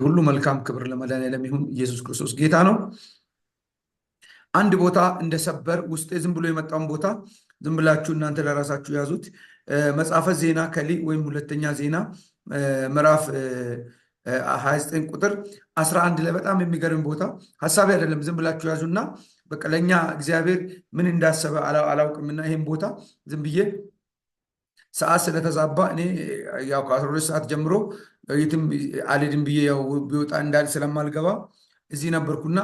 ሁሉ መልካም ክብር ለመድኃኔዓለም ይሁን። ኢየሱስ ክርስቶስ ጌታ ነው። አንድ ቦታ እንደ ሰበር ውስጤ ዝም ብሎ የመጣውን ቦታ ዝም ብላችሁ እናንተ ለራሳችሁ ያዙት። መጽሐፈ ዜና ከሊ ወይም ሁለተኛ ዜና ምዕራፍ 29 ቁጥር 11 ላይ በጣም የሚገርም ቦታ ሀሳብ አይደለም። ዝም ብላችሁ ያዙና በቃ ለእኛ እግዚአብሔር ምን እንዳሰበ አላውቅምና ይህም ቦታ ዝም ብዬ ሰዓት ስለተዛባ እኔ ያው ከ12 ሰዓት ጀምሮ የትም አልሄድም ብዬ ያው ቢወጣ እንዳል ስለማልገባ እዚህ ነበርኩና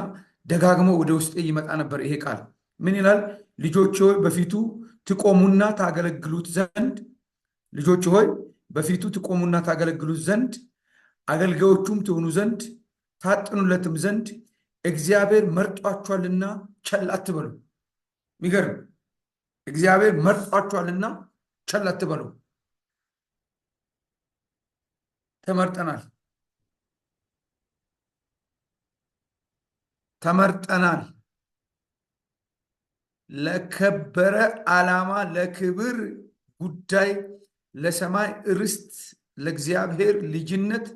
ደጋግሞ ወደ ውስጤ ይመጣ ነበር። ይሄ ቃል ምን ይላል? ልጆች ሆይ በፊቱ ትቆሙና ታገለግሉት ዘንድ ልጆች ሆይ በፊቱ ትቆሙና ታገለግሉት ዘንድ አገልጋዮቹም ትሆኑ ዘንድ ታጥኑለትም ዘንድ እግዚአብሔር መርጧችኋልና ቸል አትበሉ። የሚገርም እግዚአብሔር መርጧችኋልና ቸል አትበሉ። ተመርጠናል፣ ተመርጠናል ለከበረ ዓላማ፣ ለክብር ጉዳይ፣ ለሰማይ ርስት፣ ለእግዚአብሔር ልጅነት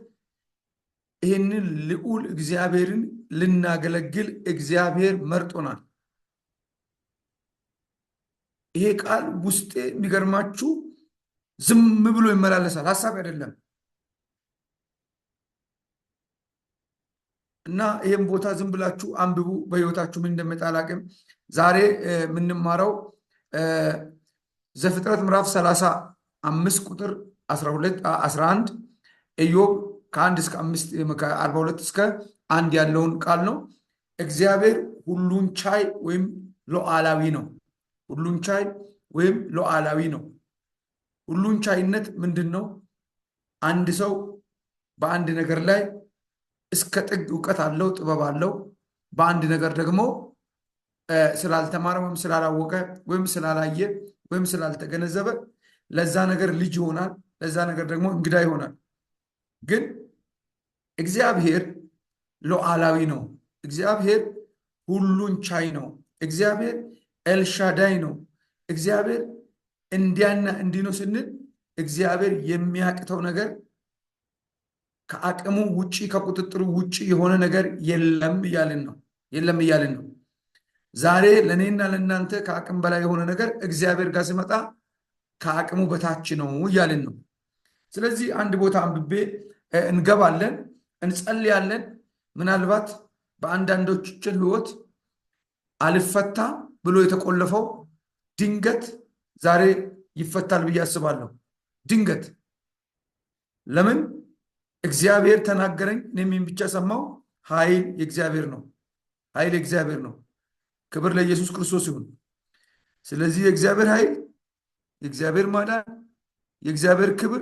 ይህንን ልዑል እግዚአብሔርን ልናገለግል እግዚአብሔር መርጦናል። ይሄ ቃል ውስጤ የሚገርማችሁ ዝም ብሎ ይመላለሳል፣ ሀሳብ አይደለም። እና ይህም ቦታ ዝም ብላችሁ አንብቡ። በህይወታችሁ ምን እንደሚመጣ አላውቅም። ዛሬ የምንማረው ዘፍጥረት ምዕራፍ 35 ቁጥር 11 ኢዮብ ከ1 እስከ 5 ከ42 እስከ 1 ያለውን ቃል ነው። እግዚአብሔር ሁሉን ቻይ ወይም ሉዓላዊ ነው። ሁሉን ቻይ ወይም ሉዓላዊ ነው። ሁሉን ቻይነት ምንድን ነው? አንድ ሰው በአንድ ነገር ላይ እስከ ጥግ እውቀት አለው፣ ጥበብ አለው። በአንድ ነገር ደግሞ ስላልተማረ ወይም ስላላወቀ ወይም ስላላየ ወይም ስላልተገነዘበ ለዛ ነገር ልጅ ይሆናል፣ ለዛ ነገር ደግሞ እንግዳ ይሆናል። ግን እግዚአብሔር ሉዓላዊ ነው። እግዚአብሔር ሁሉን ቻይ ነው። እግዚአብሔር ኤልሻዳይ ነው። እግዚአብሔር እንዲያና እንዲህ ነው ስንል እግዚአብሔር የሚያቅተው ነገር ከአቅሙ ውጪ ከቁጥጥሩ ውጪ የሆነ ነገር የለም እያልን ነው። የለም እያልን ነው። ዛሬ ለእኔና ለእናንተ ከአቅም በላይ የሆነ ነገር እግዚአብሔር ጋር ሲመጣ ከአቅሙ በታች ነው እያልን ነው። ስለዚህ አንድ ቦታ አንብቤ እንገባለን፣ እንጸልያለን። ምናልባት በአንዳንዶችን ህይወት አልፈታ ብሎ የተቆለፈው ድንገት ዛሬ ይፈታል ብዬ አስባለሁ። ድንገት ለምን? እግዚአብሔር ተናገረኝ፣ እኔም ብቻ ሰማው። ኃይል የእግዚአብሔር ነው። ኃይል የእግዚአብሔር ነው። ክብር ለኢየሱስ ክርስቶስ ይሁን። ስለዚህ የእግዚአብሔር ኃይል፣ የእግዚአብሔር ማዳን፣ የእግዚአብሔር ክብር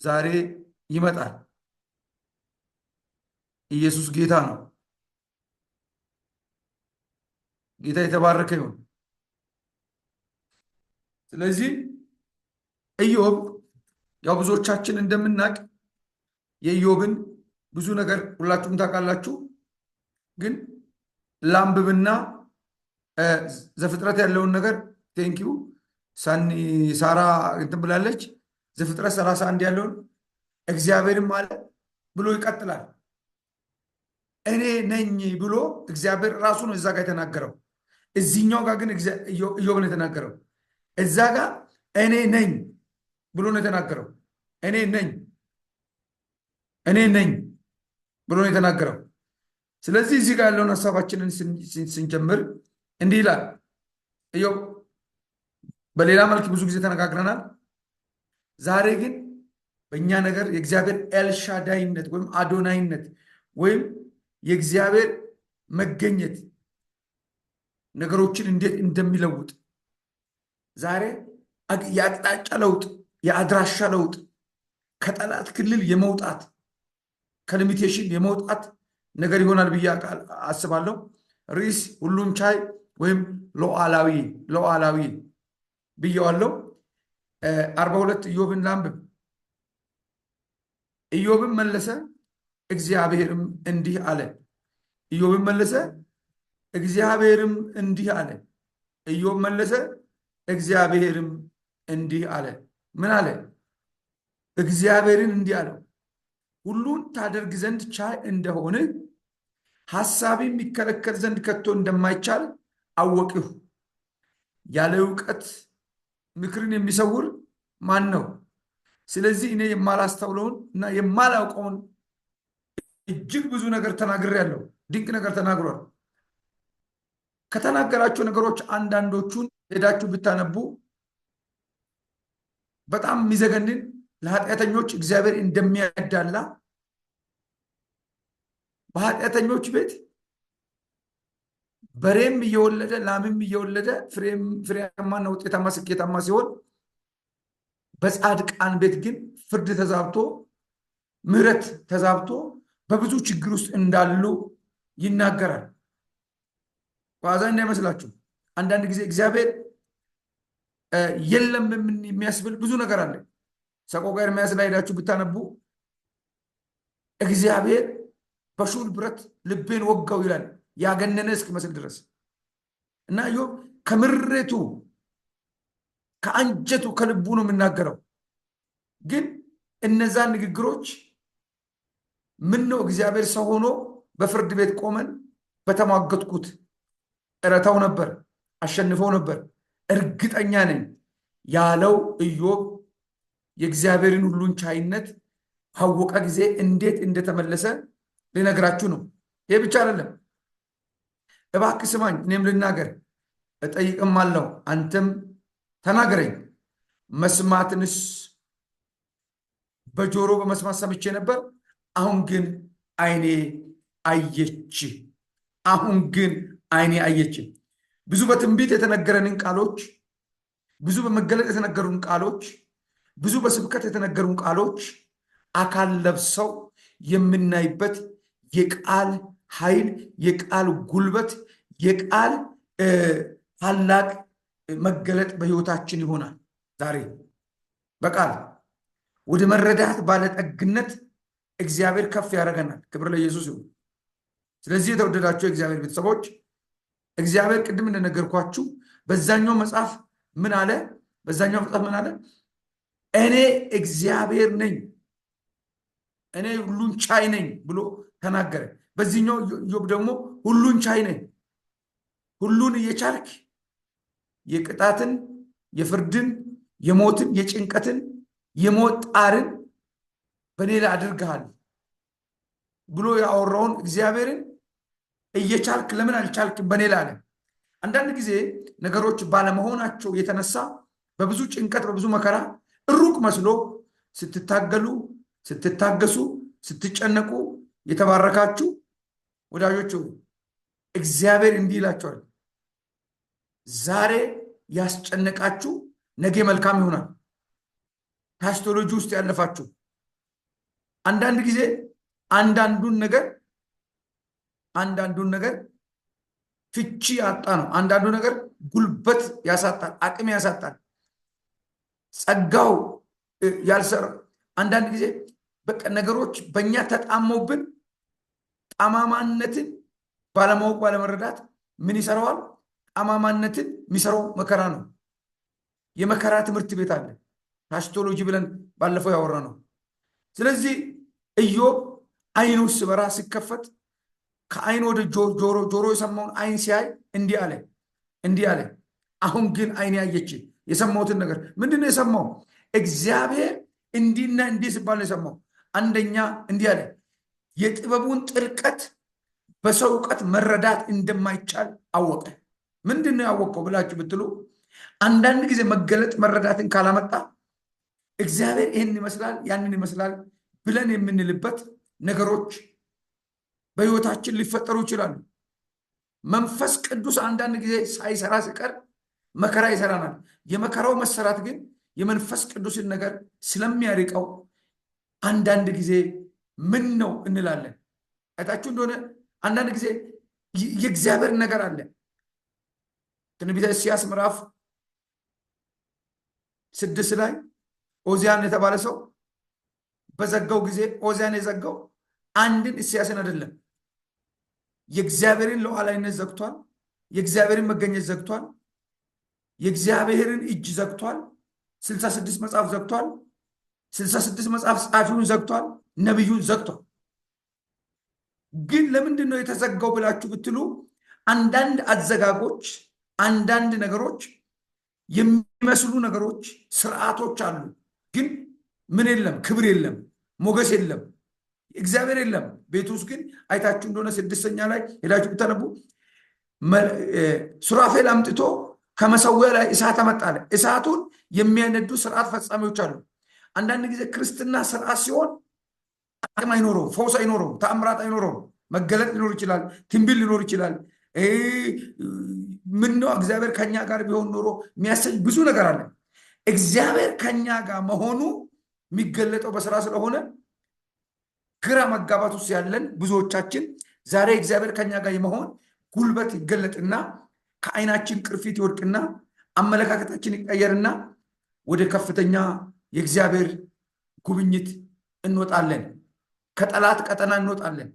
ዛሬ ይመጣል። ኢየሱስ ጌታ ነው። ጌታ የተባረከ ይሁን። ስለዚህ ኢዮብ ያው ብዙዎቻችን እንደምናውቅ የኢዮብን ብዙ ነገር ሁላችሁም ታውቃላችሁ። ግን ላንብብና ዘፍጥረት ያለውን ነገር ቴንኪው ሳኒ ሳራ እንትን ብላለች። ዘፍጥረት 31 ያለውን እግዚአብሔርም አለ ብሎ ይቀጥላል። እኔ ነኝ ብሎ እግዚአብሔር ራሱ ነው እዛ ጋር የተናገረው። እዚህኛው ጋር ግን ኢዮብ ነው የተናገረው። እዛ ጋር እኔ ነኝ ብሎ ነው የተናገረው። እኔ ነኝ እኔ ነኝ ብሎ ነው የተናገረው። ስለዚህ እዚህ ጋር ያለውን ሀሳባችንን ስንጀምር እንዲህ ይላል ኢዮብ። በሌላ መልክ ብዙ ጊዜ ተነጋግረናል። ዛሬ ግን በእኛ ነገር የእግዚአብሔር ኤልሻዳይነት ወይም አዶናይነት ወይም የእግዚአብሔር መገኘት ነገሮችን እንዴት እንደሚለውጥ ዛሬ የአቅጣጫ ለውጥ፣ የአድራሻ ለውጥ፣ ከጠላት ክልል የመውጣት ከሊሚቴሽን የመውጣት ነገር ይሆናል ብዬ አስባለሁ። ርዕስ ሁሉን ቻይ ወይም ሉዓላዊ ብዬዋለሁ። 42 ኢዮብን ላንብብ። ኢዮብም መለሰ እግዚአብሔርም እንዲህ አለ። ኢዮብም መለሰ እግዚአብሔርም እንዲህ አለ። ኢዮብ መለሰ እግዚአብሔርም እንዲህ አለ። ምን አለ? እግዚአብሔርን እንዲህ አለው፣ ሁሉን ታደርግ ዘንድ ቻይ እንደሆነ ሐሳቤ የሚከለከል ዘንድ ከቶ እንደማይቻል አወቅሁ። ያለ እውቀት ምክርን የሚሰውር ማን ነው? ስለዚህ እኔ የማላስተውለውን እና የማላውቀውን እጅግ ብዙ ነገር ተናግሬአለሁ። ድንቅ ነገር ተናግሯል። ከተናገራቸው ነገሮች አንዳንዶቹን ሄዳችሁ ብታነቡ በጣም የሚዘገንን ለኃጢአተኞች እግዚአብሔር እንደሚያዳላ፣ በኃጢአተኞች ቤት በሬም እየወለደ ላምም እየወለደ ፍሬያማና ውጤታማ ስኬታማ ሲሆን፣ በጻድቃን ቤት ግን ፍርድ ተዛብቶ ምሕረት ተዛብቶ በብዙ ችግር ውስጥ እንዳሉ ይናገራል። ዋዛ እንዳይመስላችሁ። አንዳንድ ጊዜ እግዚአብሔር የለም የሚያስብል ብዙ ነገር አለ። ሰቆቃወ ኤርምያስ ላይ ሄዳችሁ ብታነቡ እግዚአብሔር በሹል ብረት ልቤን ወጋው ይላል፣ ያገነነ እስኪመስል ድረስ እና ኢዮብ ከምሬቱ ከአንጀቱ ከልቡ ነው የሚናገረው። ግን እነዛን ንግግሮች ምን ነው እግዚአብሔር ሰው ሆኖ በፍርድ ቤት ቆመን በተሟገትኩት እረታው ነበር፣ አሸንፈው ነበር፣ እርግጠኛ ነኝ ያለው ኢዮብ የእግዚአብሔርን ሁሉን ቻይነት አወቀ ጊዜ እንዴት እንደተመለሰ ልነግራችሁ ነው። ይህ ብቻ አይደለም። እባክህ ስማኝ፣ እኔም ልናገር እጠይቅም አለው፣ አንተም ተናገረኝ። መስማትንስ በጆሮ በመስማት ሰምቼ ነበር፣ አሁን ግን ዓይኔ አየች። አሁን ግን ዓይኔ አየች። ብዙ በትንቢት የተነገረንን ቃሎች፣ ብዙ በመገለጥ የተነገሩን ቃሎች፣ ብዙ በስብከት የተነገሩን ቃሎች አካል ለብሰው የምናይበት የቃል ኃይል፣ የቃል ጉልበት፣ የቃል ታላቅ መገለጥ በሕይወታችን ይሆናል። ዛሬ በቃል ወደ መረዳት ባለጠግነት እግዚአብሔር ከፍ ያደርገናል። ክብር ለኢየሱስ ይሁን። ስለዚህ የተወደዳችሁ የእግዚአብሔር ቤተሰቦች እግዚአብሔር ቅድም እንደነገርኳችሁ በዛኛው መጽሐፍ ምን አለ? በዛኛው መጽሐፍ ምን አለ? እኔ እግዚአብሔር ነኝ፣ እኔ ሁሉን ቻይ ነኝ ብሎ ተናገረ። በዚህኛው ኢዮብ ደግሞ ሁሉን ቻይ ነኝ፣ ሁሉን እየቻልክ የቅጣትን፣ የፍርድን፣ የሞትን፣ የጭንቀትን፣ የሞት ጣርን በእኔ ላይ አድርገሃል ብሎ ያወራውን እግዚአብሔርን እየቻልክ ለምን አልቻልክም በእኔ ላይ አለ። አንዳንድ ጊዜ ነገሮች ባለመሆናቸው የተነሳ በብዙ ጭንቀት፣ በብዙ መከራ ሩቅ መስሎ ስትታገሉ፣ ስትታገሱ፣ ስትጨነቁ የተባረካችሁ ወዳጆች እግዚአብሔር እንዲህ ይላቸዋል፣ ዛሬ ያስጨነቃችሁ ነገ መልካም ይሆናል። ታስቶሎጂ ውስጥ ያለፋችሁ አንዳንድ ጊዜ አንዳንዱን ነገር ፍቺ ያጣ ነው። አንዳንዱ ነገር ጉልበት ያሳጣል፣ አቅም ያሳጣል፣ ጸጋው ያልሰራ። አንዳንድ ጊዜ በቃ ነገሮች በእኛ ተጣመውብን ጠማማነትን ባለማወቅ ባለመረዳት ምን ይሰራዋል? ጠማማነትን የሚሰራው መከራ ነው። የመከራ ትምህርት ቤት አለ፣ ታስቶሎጂ ብለን ባለፈው ያወራ ነው። ስለዚህ ኢዮብ አይኑ ሲበራ ሲከፈት ከአይን ወደ ጆሮ፣ ጆሮ የሰማውን አይን ሲያይ እንዲህ አለ፣ አሁን ግን አይኔ አየች። የሰማሁትን ነገር ምንድን ነው የሰማው? እግዚአብሔር እንዲህና እንዲህ ሲባል ነው የሰማው። አንደኛ እንዲህ አለ፣ የጥበቡን ጥልቀት በሰው እውቀት መረዳት እንደማይቻል አወቀ። ምንድን ነው ያወቀው ብላችሁ ብትሉ አንዳንድ ጊዜ መገለጥ መረዳትን ካላመጣ እግዚአብሔር ይህን ይመስላል ያንን ይመስላል ብለን የምንልበት ነገሮች በሕይወታችን ሊፈጠሩ ይችላሉ። መንፈስ ቅዱስ አንዳንድ ጊዜ ሳይሰራ ሲቀር መከራ ይሰራናል። የመከራው መሰራት ግን የመንፈስ ቅዱስን ነገር ስለሚያርቀው አንዳንድ ጊዜ ምን ነው እንላለን። አይታችሁ እንደሆነ አንዳንድ ጊዜ የእግዚአብሔር ነገር አለ። ትንቢተ ኢሳይያስ ምዕራፍ 6 ላይ ኦዚያን የተባለ ሰው በዘጋው ጊዜ ኦዚያን የዘጋው አንድን ኢሳይያስን አይደለም፣ የእግዚአብሔርን ሉዓላዊነት ዘግቷል፣ የእግዚአብሔርን መገኘት ዘግቷል፣ የእግዚአብሔርን እጅ ዘግቷል፣ 66 መጽሐፍ ዘግቷል፣ 66 መጽሐፍ ጻፊውን ዘግቷል፣ ነቢዩን ዘግቷል። ግን ለምንድን ነው የተዘጋው ብላችሁ ብትሉ አንዳንድ አዘጋጎች፣ አንዳንድ ነገሮች የሚመስሉ ነገሮች፣ ስርዓቶች አሉ። ግን ምን የለም፣ ክብር የለም፣ ሞገስ የለም፣ እግዚአብሔር የለም። ቤት ውስጥ ግን አይታችሁ እንደሆነ 6ኛ ላይ ሄዳችሁ ብታነቡ ሱራፌል አምጥቶ ከመሰዊያ ላይ እሳት አመጣለ። እሳቱን የሚያነዱ ስርዓት ፈጻሚዎች አሉ። አንዳንድ ጊዜ ክርስትና ስርዓት ሲሆን አቅም አይኖረውም፣ ፈውስ አይኖረውም፣ ተአምራት አይኖረውም። መገለጥ ሊኖር ይችላል፣ ትንቢት ሊኖር ይችላል። ምነው እግዚአብሔር ከኛ ጋር ቢሆን ኖሮ የሚያሰኝ ብዙ ነገር አለ። እግዚአብሔር ከኛ ጋር መሆኑ የሚገለጠው በስራ ስለሆነ ግራ መጋባት ውስጥ ያለን ብዙዎቻችን ዛሬ እግዚአብሔር ከኛ ጋር የመሆን ጉልበት ይገለጥና ከዓይናችን ቅርፊት ይወድቅና አመለካከታችን ይቀየርና ወደ ከፍተኛ የእግዚአብሔር ጉብኝት እንወጣለን። ከጠላት ቀጠና እንወጣለን።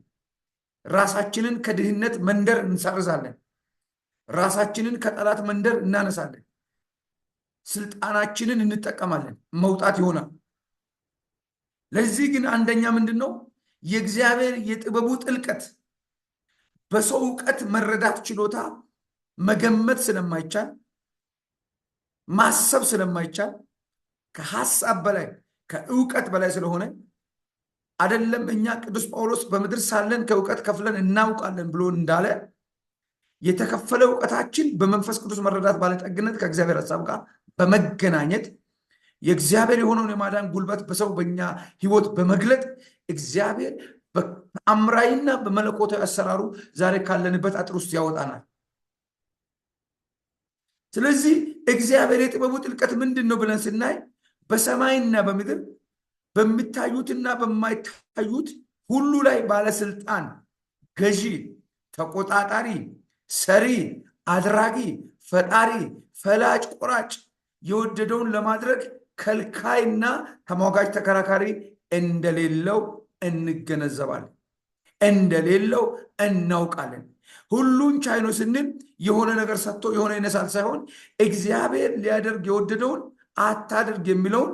ራሳችንን ከድህነት መንደር እንሰርዛለን። ራሳችንን ከጠላት መንደር እናነሳለን። ስልጣናችንን እንጠቀማለን። መውጣት ይሆናል። ለዚህ ግን አንደኛ ምንድን ነው? የእግዚአብሔር የጥበቡ ጥልቀት በሰው እውቀት መረዳት ችሎታ መገመት ስለማይቻል፣ ማሰብ ስለማይቻል፣ ከሐሳብ በላይ ከእውቀት በላይ ስለሆነ አይደለም እኛ ቅዱስ ጳውሎስ በምድር ሳለን ከእውቀት ከፍለን እናውቃለን ብሎ እንዳለ የተከፈለ እውቀታችን በመንፈስ ቅዱስ መረዳት ባለጠግነት ከእግዚአብሔር ሐሳብ ጋር በመገናኘት የእግዚአብሔር የሆነውን የማዳን ጉልበት በሰው በእኛ ህይወት በመግለጥ እግዚአብሔር በተአምራዊና በመለኮታዊ አሰራሩ ዛሬ ካለንበት አጥር ውስጥ ያወጣናል። ስለዚህ እግዚአብሔር የጥበቡ ጥልቀት ምንድን ነው ብለን ስናይ በሰማይና በምድር በሚታዩትና በማይታዩት ሁሉ ላይ ባለስልጣን፣ ገዢ፣ ተቆጣጣሪ፣ ሰሪ፣ አድራጊ፣ ፈጣሪ፣ ፈላጭ፣ ቆራጭ፣ የወደደውን ለማድረግ ከልካይና ተሟጋጅ ተከራካሪ እንደሌለው እንገነዘባለን፣ እንደሌለው እናውቃለን። ሁሉን ቻይ ነው ስንል የሆነ ነገር ሰጥቶ የሆነ ይነሳል ሳይሆን እግዚአብሔር ሊያደርግ የወደደውን አታደርግ የሚለውን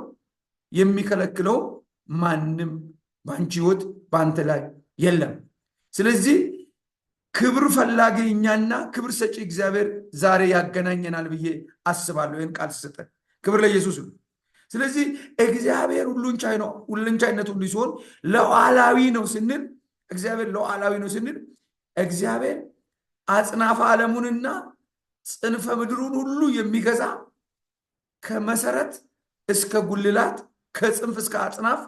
የሚከለክለው ማንም በአንቺ ህይወት በአንተ ላይ የለም። ስለዚህ ክብር ፈላጊ እኛና ክብር ሰጪ እግዚአብሔር ዛሬ ያገናኘናል ብዬ አስባለሁ። ይህን ቃል ስሰጠ ክብር ለኢየሱስ ነው። ስለዚህ እግዚአብሔር ሁሉን ቻይ ነው። ሁሉን ቻይነት ሁሉ ሲሆን ሉዓላዊ ነው ስንል እግዚአብሔር ሉዓላዊ ነው ስንል እግዚአብሔር አጽናፈ ዓለሙንና ጽንፈ ምድሩን ሁሉ የሚገዛ ከመሰረት እስከ ጉልላት ከጽንፍ እስከ አጽናፍ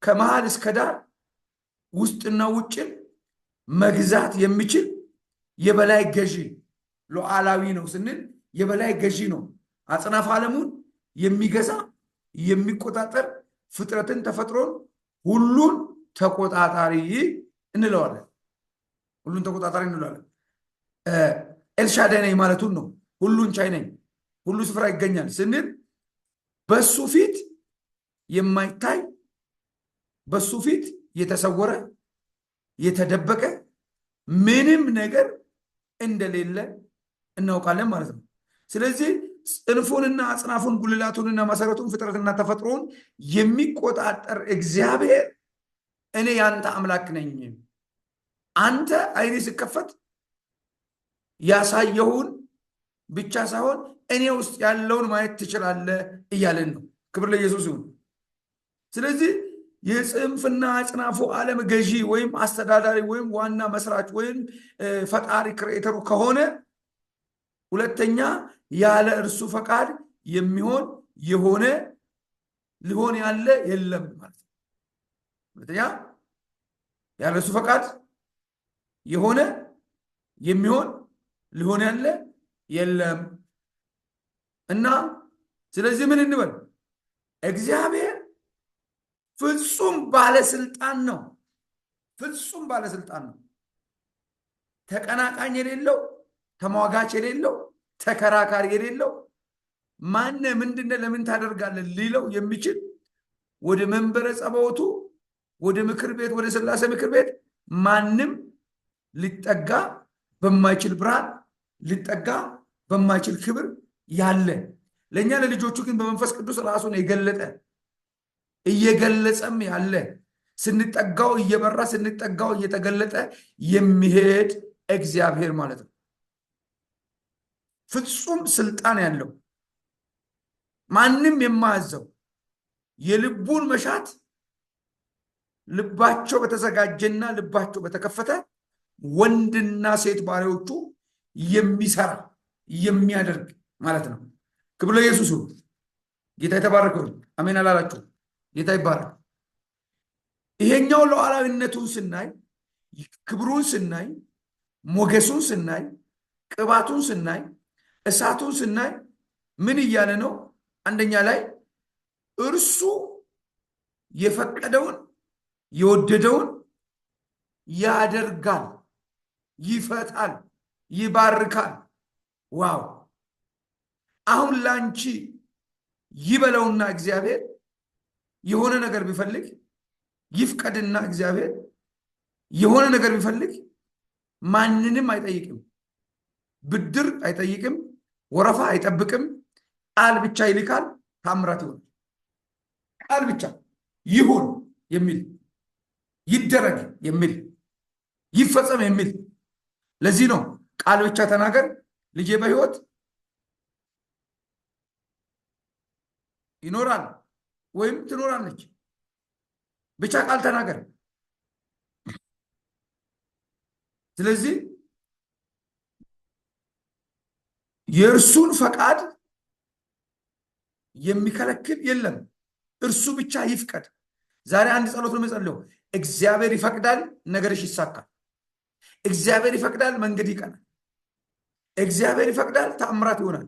ከመሃል እስከ ዳር ውስጥና ውጭን መግዛት የሚችል የበላይ ገዢ ሉዓላዊ ነው ስንል የበላይ ገዢ ነው። አጽናፈ ዓለሙን የሚገዛ የሚቆጣጠር ፍጥረትን ተፈጥሮን ሁሉን ተቆጣጣሪ እንለዋለን። ሁሉን ተቆጣጣሪ እንለዋለን። ኤልሻዳይ ነኝ ማለቱን ነው። ሁሉን ቻይ ነኝ፣ ሁሉ ስፍራ ይገኛል ስንል በሱ ፊት የማይታይ በሱ ፊት የተሰወረ የተደበቀ ምንም ነገር እንደሌለ እናውቃለን ማለት ነው። ስለዚህ ጽንፉንና አጽናፉን ጉልላቱንና መሰረቱን ፍጥረትና ተፈጥሮን የሚቆጣጠር እግዚአብሔር እኔ ያንተ አምላክ ነኝ፣ አንተ አይኔ ሲከፈት ያሳየውን ብቻ ሳይሆን እኔ ውስጥ ያለውን ማየት ትችላለህ እያለን ነው። ክብር ለኢየሱስ ይሁን። ስለዚህ የጽንፍና አጽናፉ ዓለም ገዢ ወይም አስተዳዳሪ ወይም ዋና መስራች ወይም ፈጣሪ ክሬተሩ ከሆነ ሁለተኛ ያለ እርሱ ፈቃድ የሚሆን የሆነ ሊሆን ያለ የለም ማለት ነው። ሁለተኛ ያለ እርሱ ፈቃድ የሆነ የሚሆን ሊሆን ያለ የለም እና ስለዚህ ምን እንበል? እግዚአብሔር ፍጹም ባለስልጣን ነው። ፍጹም ባለስልጣን ነው። ተቀናቃኝ የሌለው፣ ተሟጋች የሌለው፣ ተከራካሪ የሌለው፣ ማነ ምንድነ ለምን ታደርጋለህ ሊለው የሚችል ወደ መንበረ ጸባዖቱ ወደ ምክር ቤት ወደ ሥላሴ ምክር ቤት ማንም ሊጠጋ በማይችል ብርሃን ሊጠጋ በማይችል ክብር ያለ ለእኛ ለልጆቹ ግን በመንፈስ ቅዱስ ራሱን የገለጠ እየገለጸም ያለ ስንጠጋው እየበራ ስንጠጋው እየተገለጠ የሚሄድ እግዚአብሔር ማለት ነው። ፍጹም ስልጣን ያለው ማንም የማያዘው የልቡን መሻት ልባቸው በተዘጋጀና ልባቸው በተከፈተ ወንድና ሴት ባሪያዎቹ የሚሰራ የሚያደርግ ማለት ነው። ክብር ለኢየሱስ ይሁን። ጌታ የተባረከ ይሁን። አሜን አላላችሁ? ጌታ ይባረክ። ይሄኛው ሉዓላዊነቱን ስናይ፣ ክብሩን ስናይ፣ ሞገሱን ስናይ፣ ቅባቱን ስናይ፣ እሳቱን ስናይ ምን እያለ ነው? አንደኛ ላይ እርሱ የፈቀደውን የወደደውን ያደርጋል፣ ይፈታል፣ ይባርካል። ዋው! አሁን ላንቺ ይበለውና እግዚአብሔር የሆነ ነገር ቢፈልግ ይፍቀድና እግዚአብሔር የሆነ ነገር ቢፈልግ ማንንም አይጠይቅም፣ ብድር አይጠይቅም፣ ወረፋ አይጠብቅም። ቃል ብቻ ይልካል። ታምራት ይሆን። ቃል ብቻ ይሁን የሚል ይደረግ የሚል ይፈጸም የሚል። ለዚህ ነው ቃል ብቻ ተናገር ልጄ በሕይወት ይኖራል ወይም ትኖራለች። ብቻ ቃል ተናገር። ስለዚህ የእርሱን ፈቃድ የሚከለክል የለም። እርሱ ብቻ ይፍቀድ። ዛሬ አንድ ጸሎት ነው የምጸልየው። እግዚአብሔር ይፈቅዳል፣ ነገርሽ ይሳካል። እግዚአብሔር ይፈቅዳል፣ መንገድ ይቀናል። እግዚአብሔር ይፈቅዳል፣ ተአምራት ይሆናል።